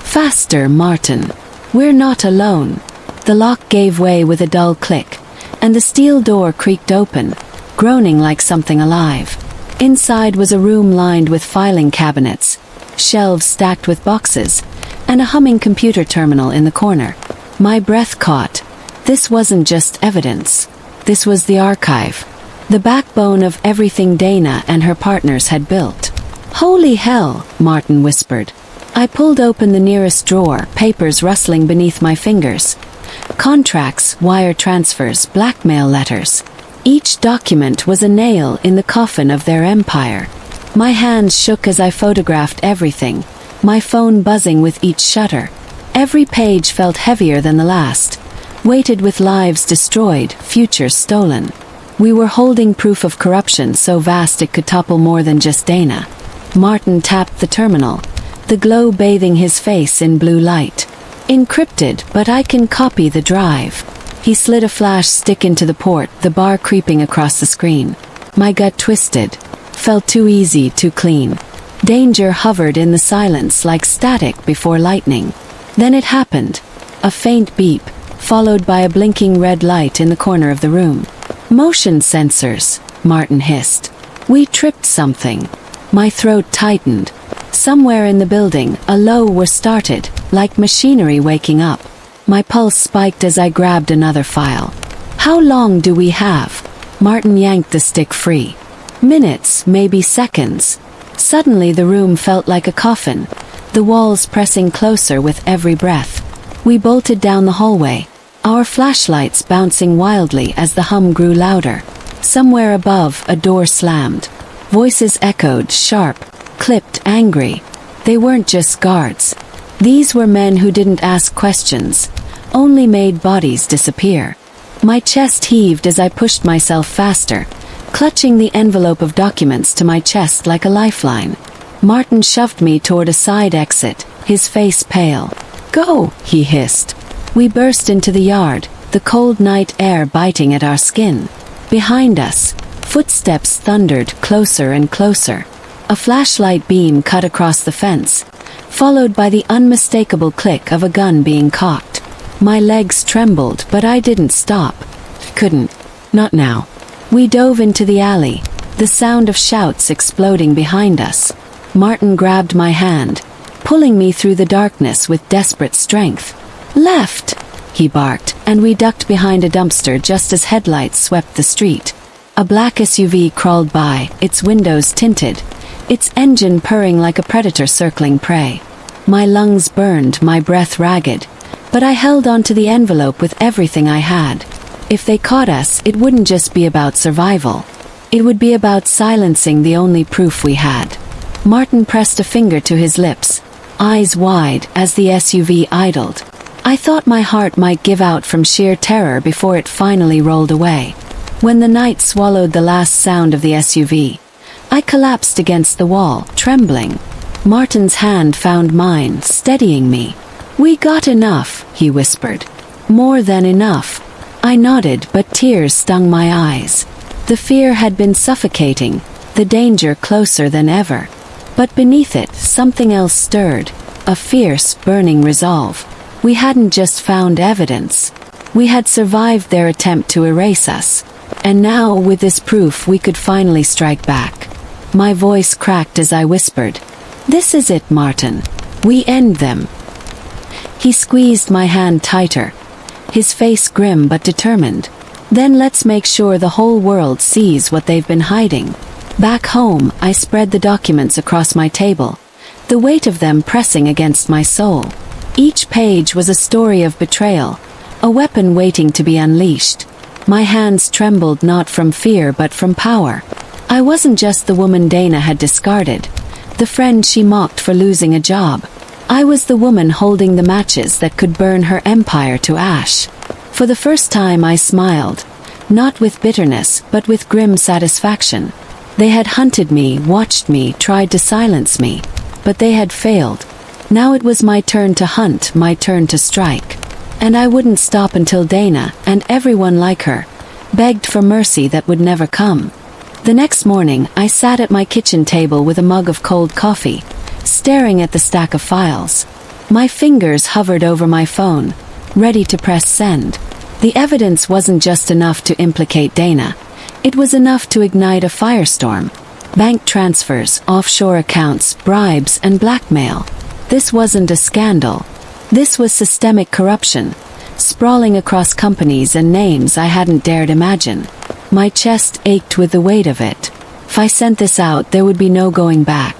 "Faster, Martin. We're not alone." The lock gave way with a dull click, and the steel door creaked open, groaning like something alive. Inside was a room lined with filing cabinets, shelves stacked with boxes, and a humming computer terminal in the corner. My breath caught. This wasn't just evidence. This was the archive, the backbone of everything Dana and her partners had built. "Holy hell," Martin whispered. I pulled open the nearest drawer, papers rustling beneath my fingers. Contracts, wire transfers, blackmail letters. Each document was a nail in the coffin of their empire. My hands shook as I photographed everything, my phone buzzing with each shutter. Every page felt heavier than the last, weighted with lives destroyed, futures stolen. We were holding proof of corruption so vast it could topple more than just Dana. Martin tapped the terminal, the glow bathing his face in blue light. "Encrypted, but I can copy the drive." He slid a flash stick into the port, the bar creeping across the screen. My gut twisted. Felt too easy, too clean. Danger hovered in the silence like static before lightning. Then it happened. A faint beep, followed by a blinking red light in the corner of the room. "Motion sensors," Martin hissed. "We tripped something." My throat tightened. Somewhere in the building, a low was started, like machinery waking up. My pulse spiked as I grabbed another file. "How long do we have?" Martin yanked the stick free. "Minutes, maybe seconds." Suddenly the room felt like a coffin, the walls pressing closer with every breath. We bolted down the hallway, our flashlights bouncing wildly as the hum grew louder. Somewhere above, a door slammed. Voices echoed, sharp, clipped, angry. They weren't just guards. These were men who didn't ask questions, only made bodies disappear. My chest heaved as I pushed myself faster, clutching the envelope of documents to my chest like a lifeline. Martin shoved me toward a side exit, his face pale. "Go," he hissed. We burst into the yard, the cold night air biting at our skin. Behind us, footsteps thundered closer and closer. A flashlight beam cut across the fence, followed by the unmistakable click of a gun being cocked. My legs trembled, but I didn't stop. Couldn't. Not now. We dove into the alley, the sound of shouts exploding behind us. Martin grabbed my hand, pulling me through the darkness with desperate strength. "Left!" he barked, and we ducked behind a dumpster just as headlights swept the street. A black SUV crawled by, its windows tinted, its engine purring like a predator circling prey. My lungs burned, my breath ragged, but I held onto the envelope with everything I had. If they caught us, it wouldn't just be about survival. It would be about silencing the only proof we had. Martin pressed a finger to his lips, eyes wide as the SUV idled. I thought my heart might give out from sheer terror before it finally rolled away. When the night swallowed the last sound of the SUV, I collapsed against the wall, trembling. Martin's hand found mine, steadying me. "We got enough," he whispered. "More than enough." I nodded, but tears stung my eyes. The fear had been suffocating, the danger closer than ever. But beneath it, something else stirred, a fierce, burning resolve. We hadn't just found evidence. We had survived their attempt to erase us. And now, with this proof, we could finally strike back. My voice cracked as I whispered, "This is it, Martin. We end them." He squeezed my hand tighter, his face grim but determined. "Then let's make sure the whole world sees what they've been hiding." Back home, I spread the documents across my table, the weight of them pressing against my soul. Each page was a story of betrayal, a weapon waiting to be unleashed. My hands trembled not from fear but from power. I wasn't just the woman Dana had discarded, the friend she mocked for losing a job. I was the woman holding the matches that could burn her empire to ash. For the first time I smiled, not with bitterness but with grim satisfaction. They had hunted me, watched me, tried to silence me. But they had failed. Now it was my turn to hunt, my turn to strike. And I wouldn't stop until Dana, and everyone like her, begged for mercy that would never come. The next morning, I sat at my kitchen table with a mug of cold coffee, staring at the stack of files. My fingers hovered over my phone, ready to press send. The evidence wasn't just enough to implicate Dana. It was enough to ignite a firestorm. Bank transfers, offshore accounts, bribes, and blackmail. This wasn't a scandal. This was systemic corruption, sprawling across companies and names I hadn't dared imagine. My chest ached with the weight of it. If I sent this out, there would be no going back.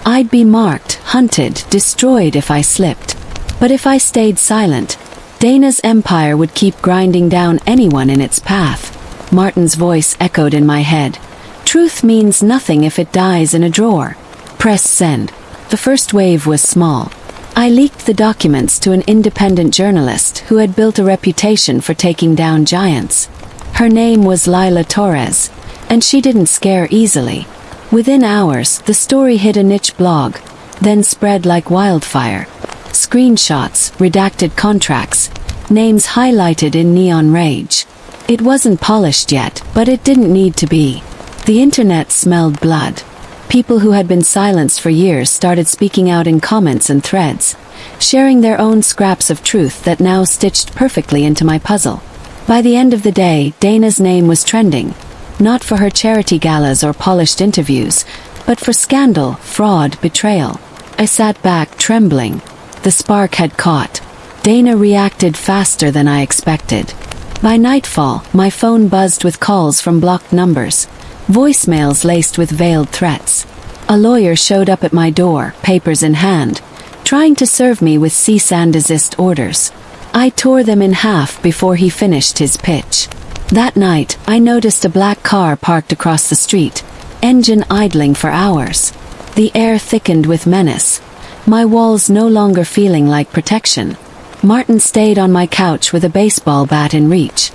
I'd be marked, hunted, destroyed if I slipped. But if I stayed silent, Dana's empire would keep grinding down anyone in its path. Martin's voice echoed in my head. Truth means nothing if it dies in a drawer. Press send. The first wave was small. I leaked the documents to an independent journalist who had built a reputation for taking down giants. Her name was Lila Torres, and she didn't scare easily. Within hours, the story hit a niche blog, then spread like wildfire. Screenshots, redacted contracts, names highlighted in neon rage. It wasn't polished yet, but it didn't need to be. The internet smelled blood. People who had been silenced for years started speaking out in comments and threads, sharing their own scraps of truth that now stitched perfectly into my puzzle. By the end of the day, Dana's name was trending, not for her charity galas or polished interviews, but for scandal, fraud, betrayal. I sat back, trembling. The spark had caught. Dana reacted faster than I expected. By nightfall, my phone buzzed with calls from blocked numbers, voicemails laced with veiled threats. A lawyer showed up at my door, papers in hand, trying to serve me with cease and desist orders. I tore them in half before he finished his pitch. That night, I noticed a black car parked across the street, engine idling for hours. The air thickened with menace, my walls no longer feeling like protection. Martin stayed on my couch with a baseball bat in reach,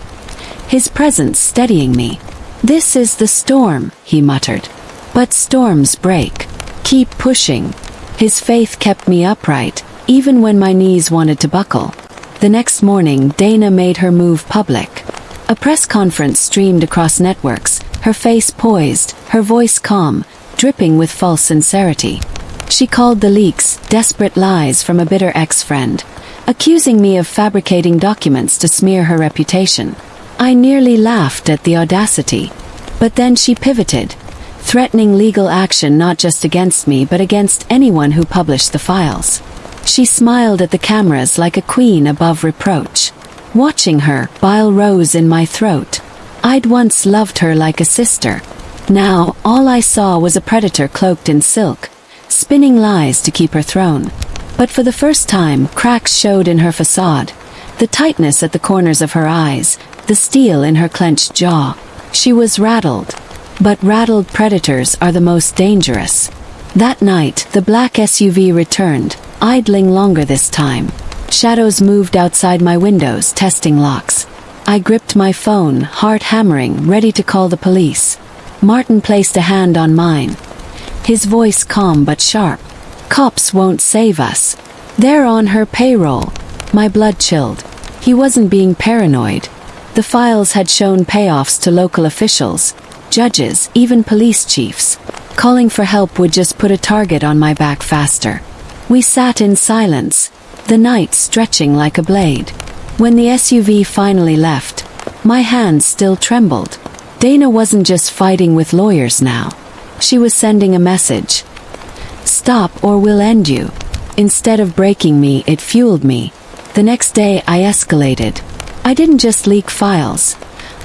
his presence steadying me. "This is the storm," he muttered. "But storms break. Keep pushing." His faith kept me upright, even when my knees wanted to buckle. The next morning, Dana made her move public. A press conference streamed across networks, her face poised, her voice calm, dripping with false sincerity. She called the leaks desperate lies from a bitter ex-friend, accusing me of fabricating documents to smear her reputation. I nearly laughed at the audacity. But then she pivoted, threatening legal action not just against me but against anyone who published the files. She smiled at the cameras like a queen above reproach. Watching her, bile rose in my throat. I'd once loved her like a sister. Now, all I saw was a predator cloaked in silk, spinning lies to keep her throne. But for the first time, cracks showed in her facade, the tightness at the corners of her eyes, the steel in her clenched jaw. She was rattled. But rattled predators are the most dangerous. That night, the black SUV returned, idling longer this time. Shadows moved outside my windows, testing locks. I gripped my phone, heart hammering, ready to call the police. Martin placed a hand on mine, his voice calm but sharp. "Cops won't save us. They're on her payroll." My blood chilled. He wasn't being paranoid. The files had shown payoffs to local officials, judges, even police chiefs. Calling for help would just put a target on my back faster. We sat in silence, the night stretching like a blade. When the SUV finally left, my hands still trembled. Dana wasn't just fighting with lawyers now. She was sending a message. "Stop or we'll end you." Instead of breaking me, it fueled me. The next day I escalated. I didn't just leak files.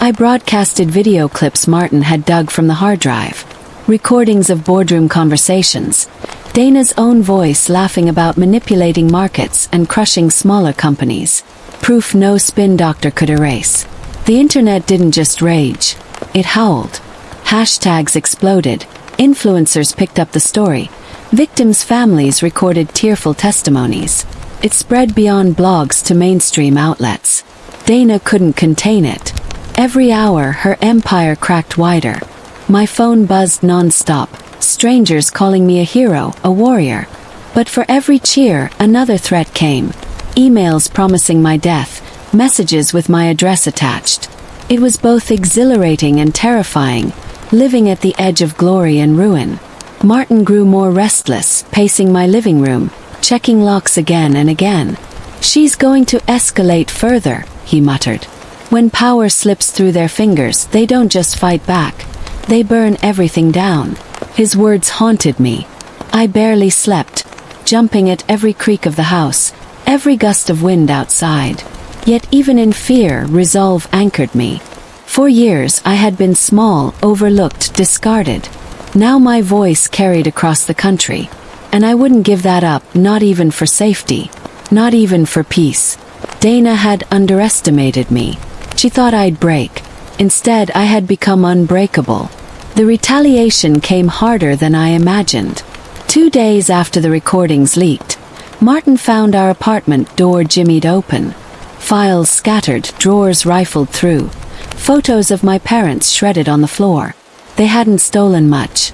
I broadcasted video clips Martin had dug from the hard drive. Recordings of boardroom conversations. Dana's own voice laughing about manipulating markets and crushing smaller companies. Proof no spin doctor could erase. The internet didn't just rage. It howled. Hashtags exploded. Influencers picked up the story. Victims' families recorded tearful testimonies. It spread beyond blogs to mainstream outlets. Dana couldn't contain it. Every hour, her empire cracked wider. My phone buzzed non-stop, strangers calling me a hero, a warrior. But for every cheer, another threat came. Emails promising my death, messages with my address attached. It was both exhilarating and terrifying, living at the edge of glory and ruin. Martin grew more restless, pacing my living room, checking locks again and again. "She's going to escalate further," he muttered. "When power slips through their fingers, they don't just fight back. They burn everything down." His words haunted me. I barely slept, jumping at every creak of the house, every gust of wind outside. Yet even in fear, resolve anchored me. For years I had been small, overlooked, discarded. Now my voice carried across the country. And I wouldn't give that up, not even for safety. Not even for peace. Dana had underestimated me. She thought I'd break. Instead, I had become unbreakable. The retaliation came harder than I imagined. 2 days after the recordings leaked, Martin found our apartment door jimmied open. Files scattered, drawers rifled through. Photos of my parents shredded on the floor. They hadn't stolen much.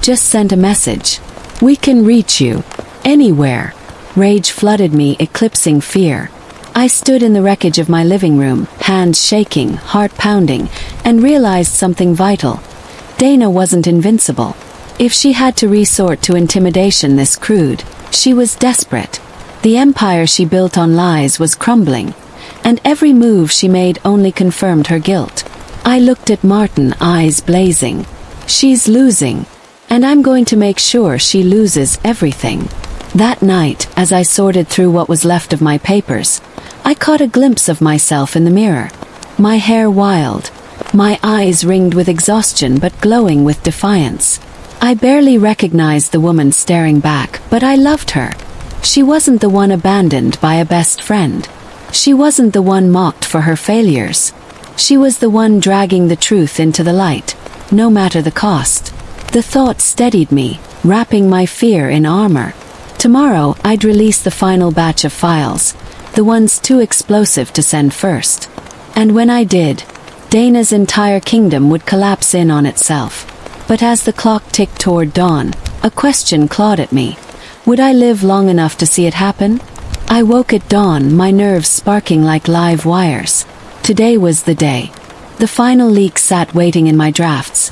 Just sent a message. "We can reach you. Anywhere." Rage flooded me, eclipsing fear. I stood in the wreckage of my living room, hands shaking, heart pounding, and realized something vital. Dana wasn't invincible. If she had to resort to intimidation this crude, she was desperate. The empire she built on lies was crumbling, and every move she made only confirmed her guilt. I looked at Martin, eyes blazing. "She's losing, and I'm going to make sure she loses everything." That night, as I sorted through what was left of my papers, I caught a glimpse of myself in the mirror. My hair wild, my eyes ringed with exhaustion but glowing with defiance. I barely recognized the woman staring back, but I loved her. She wasn't the one abandoned by a best friend. She wasn't the one mocked for her failures. She was the one dragging the truth into the light, no matter the cost. The thought steadied me, wrapping my fear in armor. Tomorrow, I'd release the final batch of files, the ones too explosive to send first. And when I did, Dana's entire kingdom would collapse in on itself. But as the clock ticked toward dawn, a question clawed at me. Would I live long enough to see it happen? I woke at dawn, my nerves sparking like live wires. Today was the day. The final leak sat waiting in my drafts.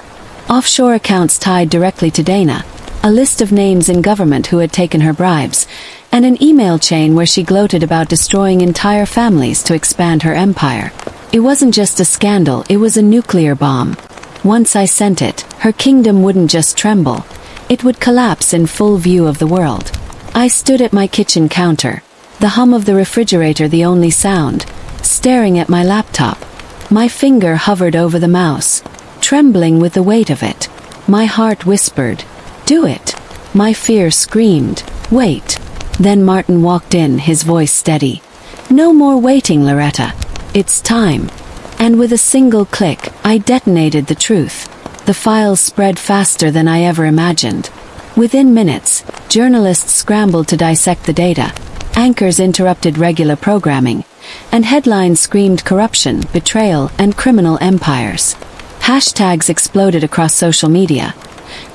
Offshore accounts tied directly to Dana, a list of names in government who had taken her bribes, and an email chain where she gloated about destroying entire families to expand her empire. It wasn't just a scandal, it was a nuclear bomb. Once I sent it, her kingdom wouldn't just tremble. It would collapse in full view of the world. I stood at my kitchen counter, the hum of the refrigerator the only sound, staring at my laptop. My finger hovered over the mouse, trembling with the weight of it. My heart whispered, "Do it." My fear screamed, "Wait." Then Martin walked in, his voice steady. "No more waiting, Loretta. It's time." And with a single click, I detonated the truth. The files spread faster than I ever imagined. Within minutes, journalists scrambled to dissect the data. Anchors interrupted regular programming, and headlines screamed corruption, betrayal, and criminal empires. Hashtags exploded across social media.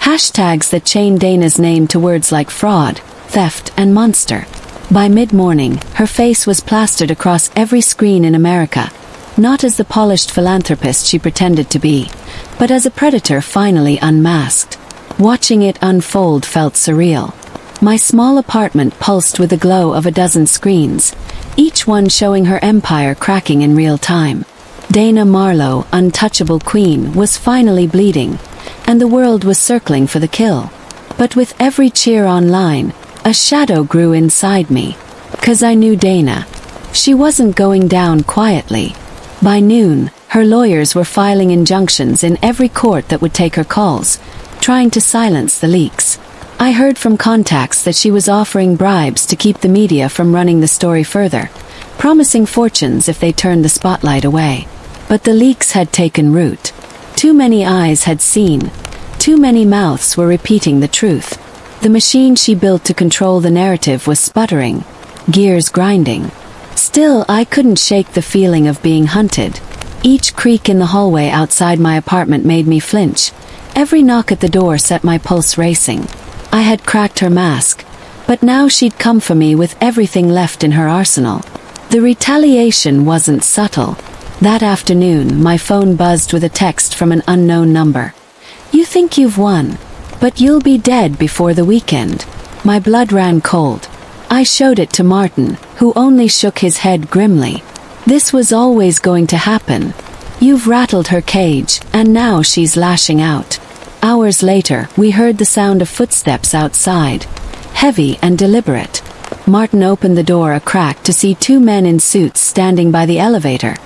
Hashtags that chained Dana's name to words like fraud, theft, and monster. By mid-morning, her face was plastered across every screen in America, not as the polished philanthropist she pretended to be, but as a predator finally unmasked. Watching it unfold felt surreal. My small apartment pulsed with the glow of a dozen screens, each one showing her empire cracking in real time. Dana Marlowe, untouchable queen, was finally bleeding, and the world was circling for the kill. But with every cheer online, a shadow grew inside me. 'Cause I knew Dana. She wasn't going down quietly. By noon, her lawyers were filing injunctions in every court that would take her calls, trying to silence the leaks. I heard from contacts that she was offering bribes to keep the media from running the story further, promising fortunes if they turned the spotlight away. But the leaks had taken root. Too many eyes had seen. Too many mouths were repeating the truth. The machine she built to control the narrative was sputtering, gears grinding. Still, I couldn't shake the feeling of being hunted. Each creak in the hallway outside my apartment made me flinch, Every knock at the door set my pulse racing. I had cracked her mask, but now she'd come for me with everything left in her arsenal. The retaliation wasn't subtle. That afternoon, my phone buzzed with a text from an unknown number. "You think you've won, but you'll be dead before the weekend." My blood ran cold. I showed it to Martin, who only shook his head grimly. This was always going to happen. You've rattled her cage, and now she's lashing out. Hours later, we heard the sound of footsteps outside, heavy and deliberate. Martin opened the door a crack to see two men in suits standing by the elevator,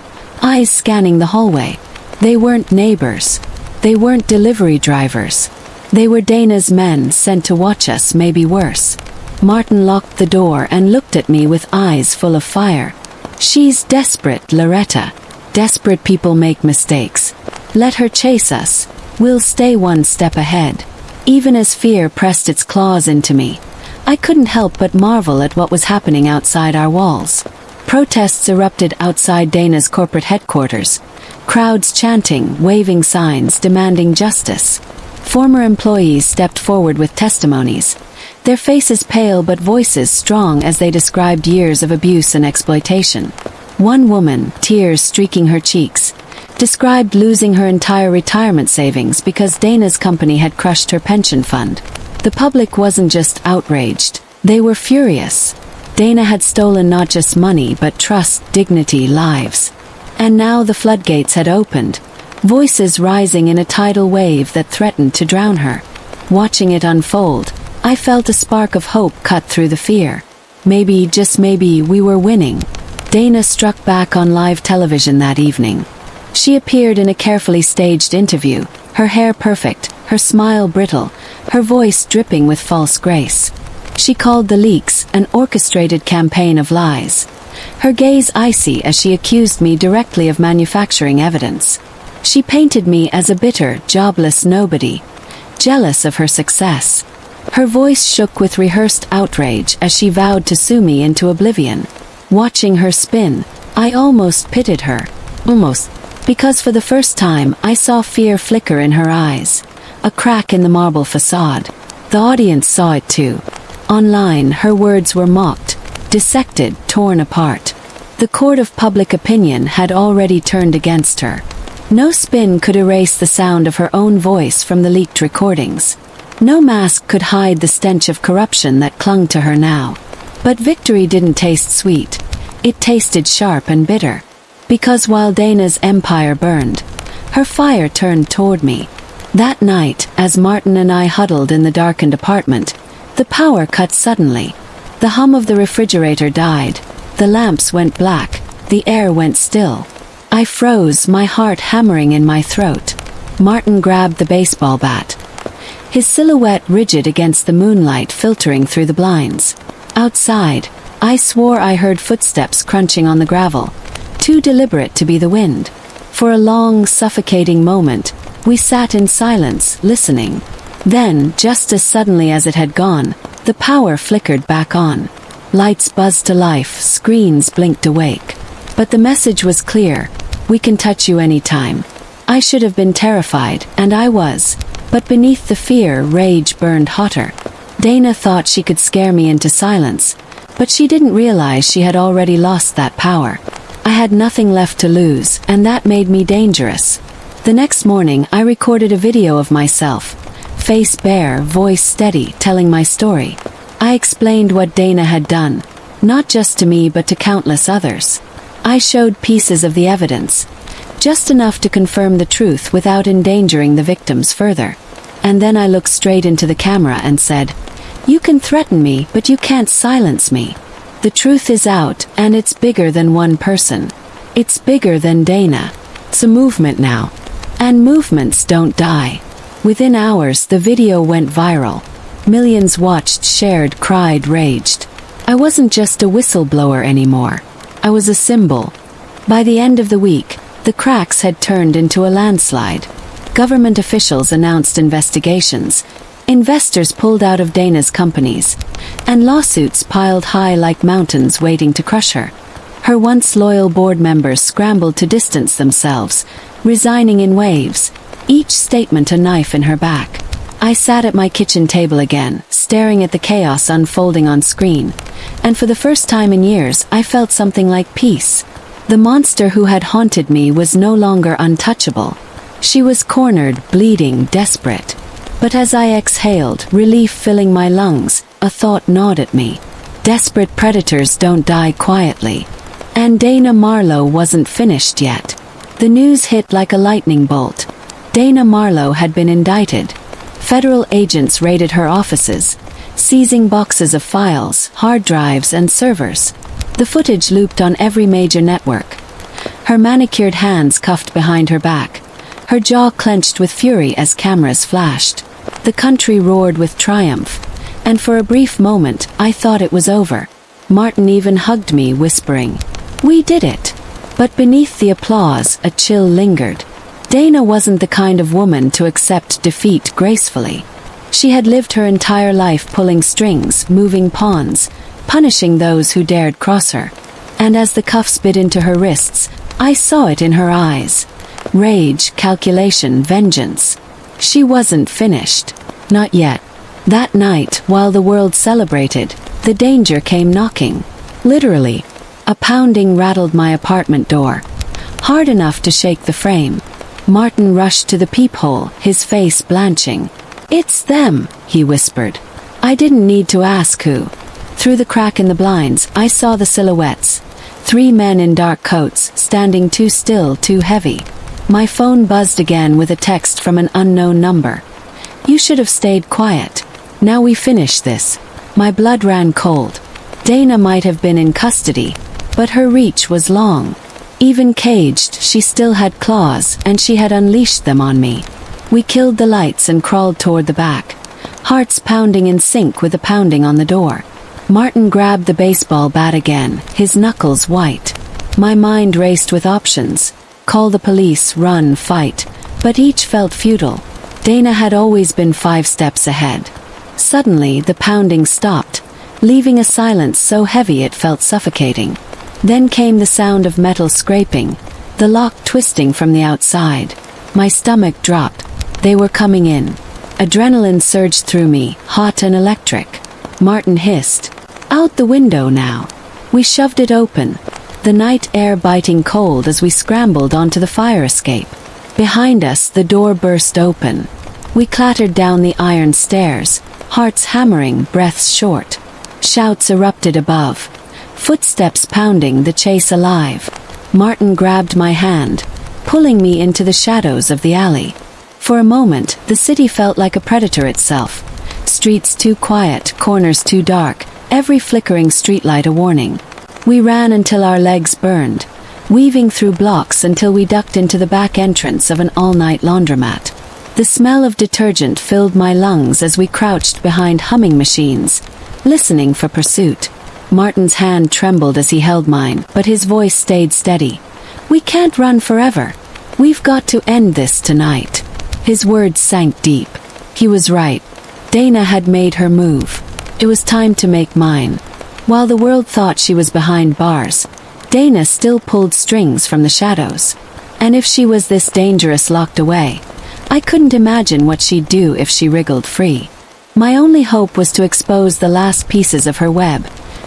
eyes scanning the hallway. They weren't neighbors. They weren't delivery drivers. They were Dana's men sent to watch us, maybe worse. Martin locked the door and looked at me with eyes full of fire. "She's desperate, Loretta. Desperate people make mistakes. Let her chase us. We'll stay one step ahead." Even as fear pressed its claws into me, I couldn't help but marvel at what was happening outside our walls. Protests erupted outside Dana's corporate headquarters. Crowds chanting, waving signs, demanding justice. Former employees stepped forward with testimonies, their faces pale but voices strong as they described years of abuse and exploitation. One woman, tears streaking her cheeks, described losing her entire retirement savings because Dana's company had crushed her pension fund. The public wasn't just outraged, they were furious. Dana had stolen not just money but trust, dignity, lives. And now the floodgates had opened, voices rising in a tidal wave that threatened to drown her. Watching it unfold, I felt a spark of hope cut through the fear. Maybe, just maybe, we were winning. Dana struck back on live television that evening. She appeared in a carefully staged interview, her hair perfect, her smile brittle, her voice dripping with false grace. She called the leaks an orchestrated campaign of lies, her gaze icy as she accused me directly of manufacturing evidence. She painted me as a bitter, jobless nobody, jealous of her success. Her voice shook with rehearsed outrage as she vowed to sue me into oblivion. Watching her spin, I almost pitied her. Almost. Because for the first time, I saw fear flicker in her eyes, a crack in the marble facade. The audience saw it too. Online, her words were mocked, dissected, torn apart. The court of public opinion had already turned against her. No spin could erase the sound of her own voice from the leaked recordings. No mask could hide the stench of corruption that clung to her now. But victory didn't taste sweet. It tasted sharp and bitter. Because while Dana's empire burned, her fire turned toward me. That night, as Martin and I huddled in the darkened apartment, the power cut suddenly. The hum of the refrigerator died. The lamps went black. The air went still. I froze, my heart hammering in my throat. Martin grabbed the baseball bat, his silhouette rigid against the moonlight filtering through the blinds. Outside, I swore I heard footsteps crunching on the gravel, too deliberate to be the wind. For a long, suffocating moment, we sat in silence, listening. Then, just as suddenly as it had gone, the power flickered back on. Lights buzzed to life, screens blinked awake. But the message was clear: we can touch you anytime. I should have been terrified, and I was. But beneath the fear, rage burned hotter. Dana thought she could scare me into silence, but she didn't realize she had already lost that power. I had nothing left to lose, and that made me dangerous. The next morning, I recorded a video of myself, face bare, voice steady, telling my story. I explained what Dana had done, not just to me but to countless others. I showed pieces of the evidence, just enough to confirm the truth without endangering the victims further. And then I looked straight into the camera and said, "You can threaten me, but you can't silence me. The truth is out, and it's bigger than one person. It's bigger than Dana. It's a movement now. And movements don't die." Within hours, the video went viral. Millions watched, shared, cried, raged. I wasn't just a whistleblower anymore. I was a symbol. By the end of the week, the cracks had turned into a landslide. Government officials announced investigations. Investors pulled out of Dana's companies, and lawsuits piled high like mountains waiting to crush her. Her once loyal board members scrambled to distance themselves, resigning in waves. each statement a knife in her back. I sat at my kitchen table again, staring at the chaos unfolding on screen, and for the first time in years I felt something like peace. The monster who had haunted me was no longer untouchable. She was cornered, bleeding, desperate. But as I exhaled, relief filling my lungs, a thought gnawed at me. Desperate predators don't die quietly. And Dana Marlowe wasn't finished yet. The news hit like a lightning bolt. Dana Marlowe had been indicted. Federal agents raided her offices, seizing boxes of files, hard drives, and servers. The footage looped on every major network. Her manicured hands cuffed behind her back, her jaw clenched with fury as cameras flashed. The country roared with triumph, and for a brief moment I thought it was over. Martin even hugged me, whispering, "We did it." But beneath the applause, a chill lingered. Dana wasn't the kind of woman to accept defeat gracefully. She had lived her entire life pulling strings, moving pawns, punishing those who dared cross her. And as the cuffs bit into her wrists, I saw it in her eyes. Rage, calculation, vengeance. She wasn't finished. Not yet. That night, while the world celebrated, the danger came knocking. Literally. A pounding rattled my apartment door, hard enough to shake the frame. Martin rushed to the peephole, his face blanching. "It's them," he whispered. I didn't need to ask who. Through the crack in the blinds, I saw the silhouettes. 3 men in dark coats, standing too still, too heavy. My phone buzzed again with a text from an unknown number. "You should have stayed quiet. Now we finish this." My blood ran cold. Dana might have been in custody, but her reach was long. Even caged, she still had claws, and she had unleashed them on me. We killed the lights and crawled toward the back, hearts pounding in sync with the pounding on the door. Martin grabbed the baseball bat again, his knuckles white. My mind raced with options. Call the police, run, fight. But each felt futile. Dana had always been 5 steps ahead. Suddenly, the pounding stopped, leaving a silence so heavy it felt suffocating. Then came the sound of metal scraping, the lock twisting from the outside. My stomach dropped. They were coming in. Adrenaline surged through me, hot and electric. Martin hissed, "Out the window now." We shoved it open, the night air biting cold as we scrambled onto the fire escape. Behind us, the door burst open. We clattered down the iron stairs, hearts hammering, breaths short. Shouts erupted above. Footsteps pounding, the chase alive. Martin grabbed my hand, pulling me into the shadows of the alley. For a moment, the city felt like a predator itself. Streets too quiet, corners too dark, every flickering streetlight a warning. We ran until our legs burned, weaving through blocks until we ducked into the back entrance of an all-night laundromat. The smell of detergent filled my lungs as we crouched behind humming machines, listening for pursuit. Martin's hand trembled as he held mine, but his voice stayed steady. "We can't run forever. We've got to end this tonight." His words sank deep. He was right. Dana had made her move. It was time to make mine. While the world thought she was behind bars, Dana still pulled strings from the shadows. And if she was this dangerous locked away, I couldn't imagine what she'd do if she wriggled free. My only hope was to expose the last pieces of her web.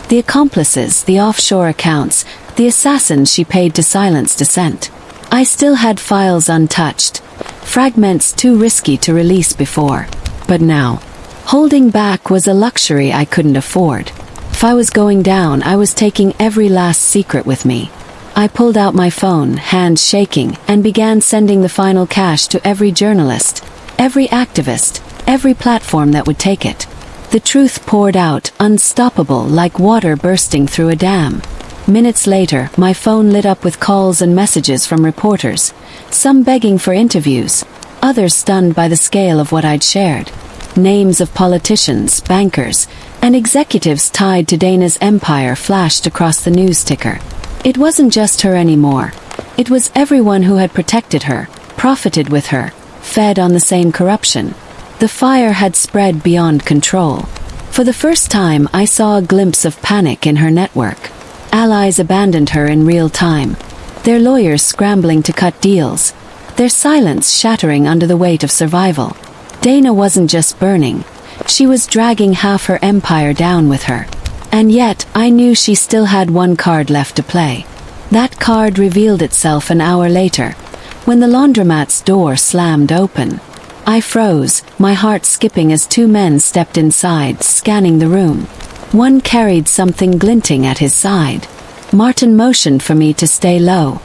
The accomplices, the offshore accounts, the assassins she paid to silence dissent. I still had files untouched, fragments too risky to release before. But now, holding back was a luxury I couldn't afford. If I was going down, I was taking every last secret with me. I pulled out my phone, hands shaking, and began sending the final cache to every journalist, every activist, every platform that would take it. The truth poured out, unstoppable, like water bursting through a dam. Minutes later, my phone lit up with calls and messages from reporters, some begging for interviews, others stunned by the scale of what I'd shared. Names of politicians, bankers, and executives tied to Dana's empire flashed across the news ticker. It wasn't just her anymore. It was everyone who had protected her, profited with her, fed on the same corruption. The fire had spread beyond control. For the first time, I saw a glimpse of panic in her network. Allies abandoned her in real time, their lawyers scrambling to cut deals, their silence shattering under the weight of survival. Dana wasn't just burning. She was dragging half her empire down with her. And yet, I knew she still had one card left to play. That card revealed itself an hour later, when the laundromat's door slammed open. I froze, my heart skipping as two men stepped inside, scanning the room. One carried something glinting at his side. Martin motioned for me to stay low,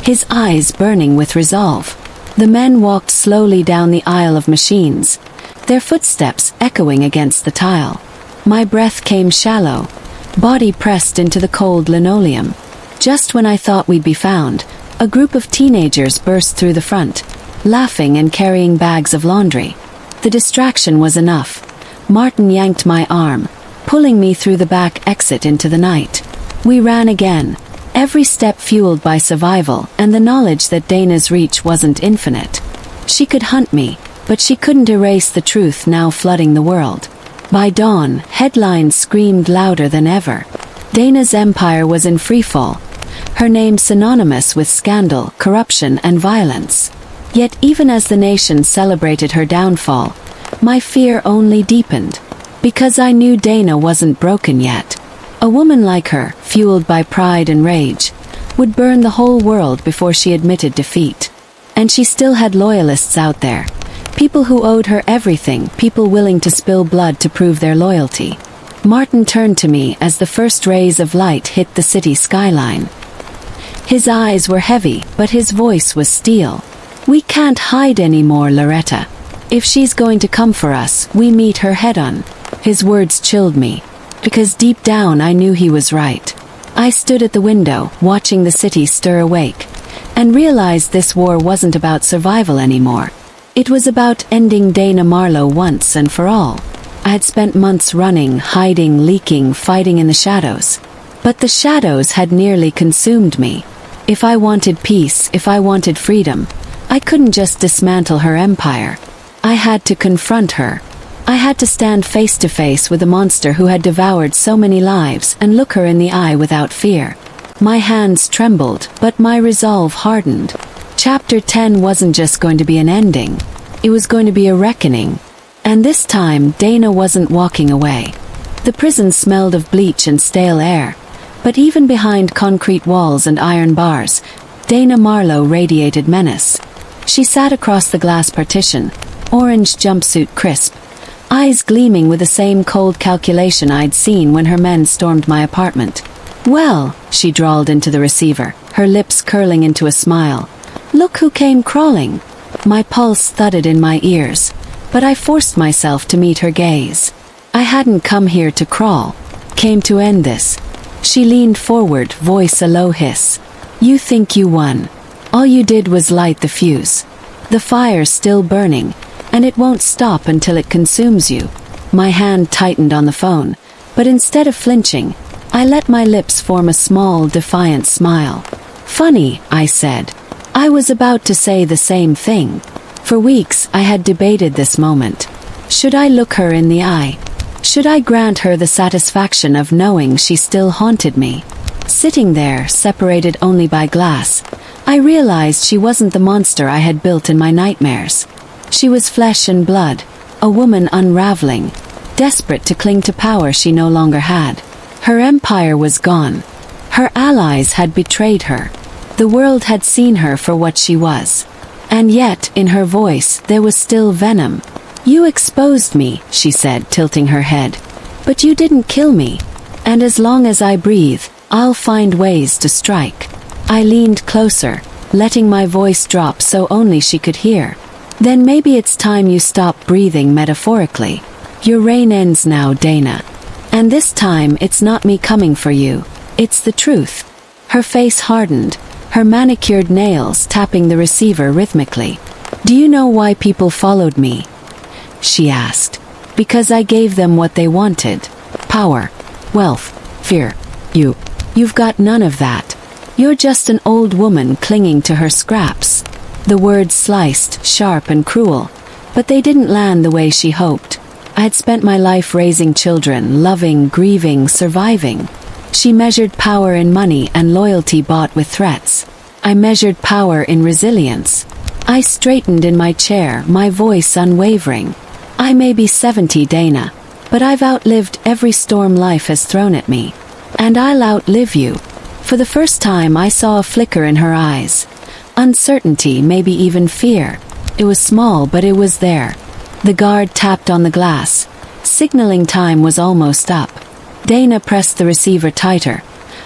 his eyes burning with resolve. The men walked slowly down the aisle of machines, their footsteps echoing against the tile. My breath came shallow, body pressed into the cold linoleum. Just when I thought we'd be found, a group of teenagers burst through the front, laughing and carrying bags of laundry. The distraction was enough. Martin yanked my arm, pulling me through the back exit into the night. We ran again, every step fueled by survival and the knowledge that Dana's reach wasn't infinite. She could hunt me, but she couldn't erase the truth now flooding the world. By dawn, headlines screamed louder than ever. Dana's empire was in freefall, her name synonymous with scandal, corruption, and violence. Yet even as the nation celebrated her downfall, my fear only deepened. Because I knew Dana wasn't broken yet. A woman like her, fueled by pride and rage, would burn the whole world before she admitted defeat. And she still had loyalists out there. People who owed her everything, people willing to spill blood to prove their loyalty. Martin turned to me as the first rays of light hit the city skyline. His eyes were heavy, but his voice was steel. "We can't hide anymore, Loretta. If she's going to come for us, we meet her head-on." His words chilled me, because deep down I knew he was right. I stood at the window, watching the city stir awake, and realized this war wasn't about survival anymore. It was about ending Dana Marlowe once and for all. I had spent months running, hiding, leaking, fighting in the shadows. But the shadows had nearly consumed me. If I wanted peace, if I wanted freedom, I couldn't just dismantle her empire. I had to confront her. I had to stand face to face with a monster who had devoured so many lives and look her in the eye without fear. My hands trembled, but my resolve hardened. Chapter 10 wasn't just going to be an ending. It was going to be a reckoning. And this time, Dana wasn't walking away. The prison smelled of bleach and stale air. But even behind concrete walls and iron bars, Dana Marlowe radiated menace. She sat across the glass partition, orange jumpsuit crisp, eyes gleaming with the same cold calculation I'd seen when her men stormed my apartment. "Well," she drawled into the receiver, her lips curling into a smile. "Look who came crawling." My pulse thudded in my ears, but I forced myself to meet her gaze. I hadn't come here to crawl, came to end this. She leaned forward, voice a low hiss. "You think you won. All you did was light the fuse. The fire's still burning, and it won't stop until it consumes you." My hand tightened on the phone, but instead of flinching, I let my lips form a small, defiant smile. "Funny," I said. I was about to say the same thing. For weeks, I had debated this moment. Should I look her in the eye? Should I grant her the satisfaction of knowing she still haunted me? Sitting there, separated only by glass, I realized she wasn't the monster I had built in my nightmares. She was flesh and blood, a woman unraveling, desperate to cling to power she no longer had. Her empire was gone. Her allies had betrayed her. The world had seen her for what she was. And yet, in her voice, there was still venom. "You exposed me," she said, tilting her head. "But you didn't kill me. And as long as I breathe, I'll find ways to strike." I leaned closer, letting my voice drop so only she could hear. "Then maybe it's time you stop breathing metaphorically. Your reign ends now, Dana. And this time, it's not me coming for you. It's the truth." Her face hardened, her manicured nails tapping the receiver rhythmically. "Do you know why people followed me?" she asked. "Because I gave them what they wanted. Power, wealth, fear. You've got none of that. You're just an old woman clinging to her scraps." The words sliced, sharp and cruel, but they didn't land the way she hoped. I had spent my life raising children, loving, grieving, surviving. She measured power in money and loyalty bought with threats. I measured power in resilience, I straightened in my chair, my voice unwavering. I may be 70, Dana, but I've outlived every storm life has thrown at me. And I'll outlive you. For the first time I saw a flicker in her eyes. Uncertainty, maybe even fear. It was small, but it was there. The guard tapped on the glass. Signaling time was almost up. Dana pressed the receiver tighter,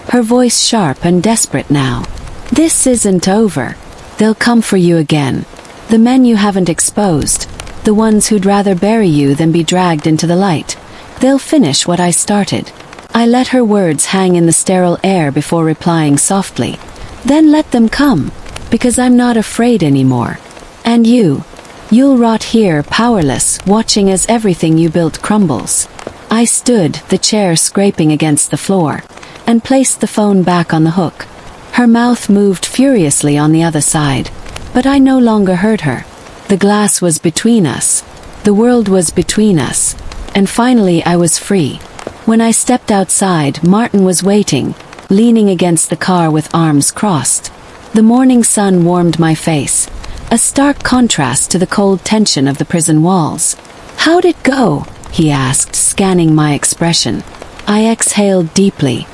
her voice sharp and desperate now. This isn't over. They'll come for you again. The men you haven't exposed, the ones who'd rather bury you than be dragged into the light. They'll finish what I started. I let her words hang in the sterile air before replying softly. Then let them come, because I'm not afraid anymore. And you'll rot here powerless, watching as everything you built crumbles. I stood, the chair scraping against the floor, and placed the phone back on the hook. Her mouth moved furiously on the other side, but I no longer heard her. The glass was between us. The world was between us. And finally I was free. When I stepped outside, Martin was waiting, leaning against the car with arms crossed. The morning sun warmed my face, a stark contrast to the cold tension of the prison walls. "How'd it go?" he asked, scanning my expression. I exhaled deeply,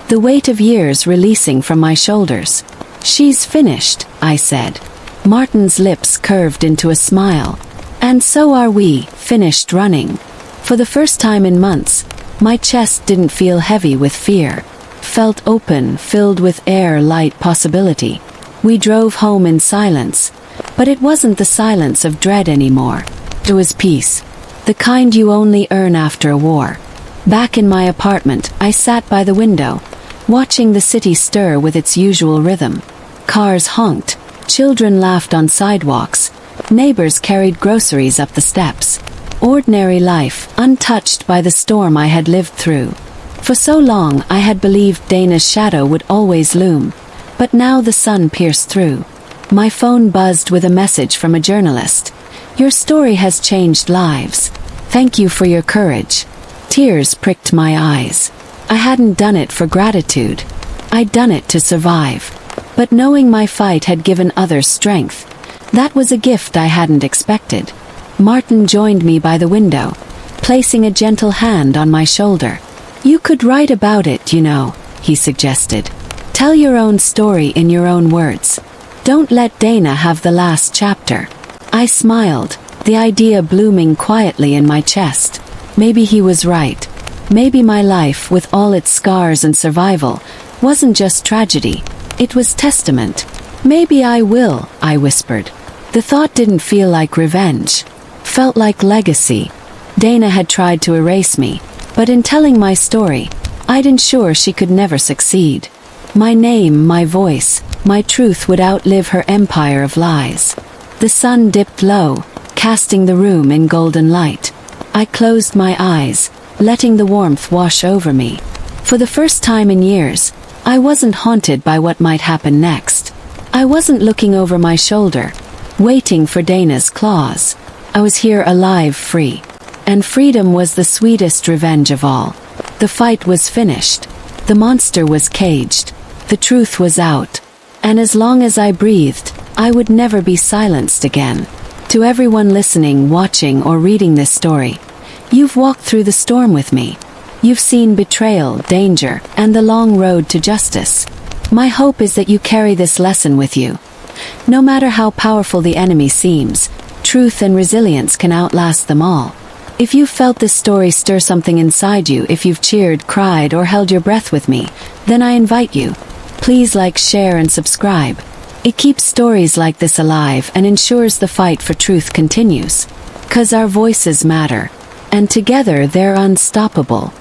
the weight of years releasing from my shoulders. "She's finished," I said. Martin's lips curved into a smile. "And so are we, finished running." For the first time in months, my chest didn't feel heavy with fear. Felt open, filled with air, light possibility. We drove home in silence, but it wasn't the silence of dread anymore. It was peace, the kind you only earn after a war. Back in my apartment, I sat by the window, watching the city stir with its usual rhythm. Cars honked, children laughed on sidewalks, neighbors carried groceries up the steps. Ordinary life, untouched by the storm I had lived through. For so long I had believed Dana's shadow would always loom, but now the sun pierced through. My phone buzzed with a message from a journalist. "Your story has changed lives. Thank you for your courage." Tears pricked my eyes. I hadn't done it for gratitude. I'd done it to survive. But knowing my fight had given others strength, that was a gift I hadn't expected. Martin joined me by the window, placing a gentle hand on my shoulder. "You could write about it, you know," he suggested. "Tell your own story in your own words. Don't let Dana have the last chapter." I smiled, the idea blooming quietly in my chest. Maybe he was right. Maybe my life, with all its scars and survival, wasn't just tragedy. It was testament. "Maybe I will," I whispered. The thought didn't feel like revenge. Felt like legacy. Dana had tried to erase me, but in telling my story, I'd ensure she could never succeed. My name, my voice, my truth would outlive her empire of lies. The sun dipped low, casting the room in golden light. I closed my eyes, letting the warmth wash over me. For the first time in years, I wasn't haunted by what might happen next. I wasn't looking over my shoulder, waiting for Dana's claws. I was here alive, free. And freedom was the sweetest revenge of all. The fight was finished. The monster was caged. The truth was out. And as long as I breathed, I would never be silenced again. To everyone listening, watching, or reading this story, you've walked through the storm with me. You've seen betrayal, danger, and the long road to justice. My hope is that you carry this lesson with you. No matter how powerful the enemy seems, truth and resilience can outlast them all. If you've felt this story stir something inside you, if you've cheered, cried, or held your breath with me, then I invite you. Please like, share, and subscribe. It keeps stories like this alive and ensures the fight for truth continues. 'Cause our voices matter. And together they're unstoppable.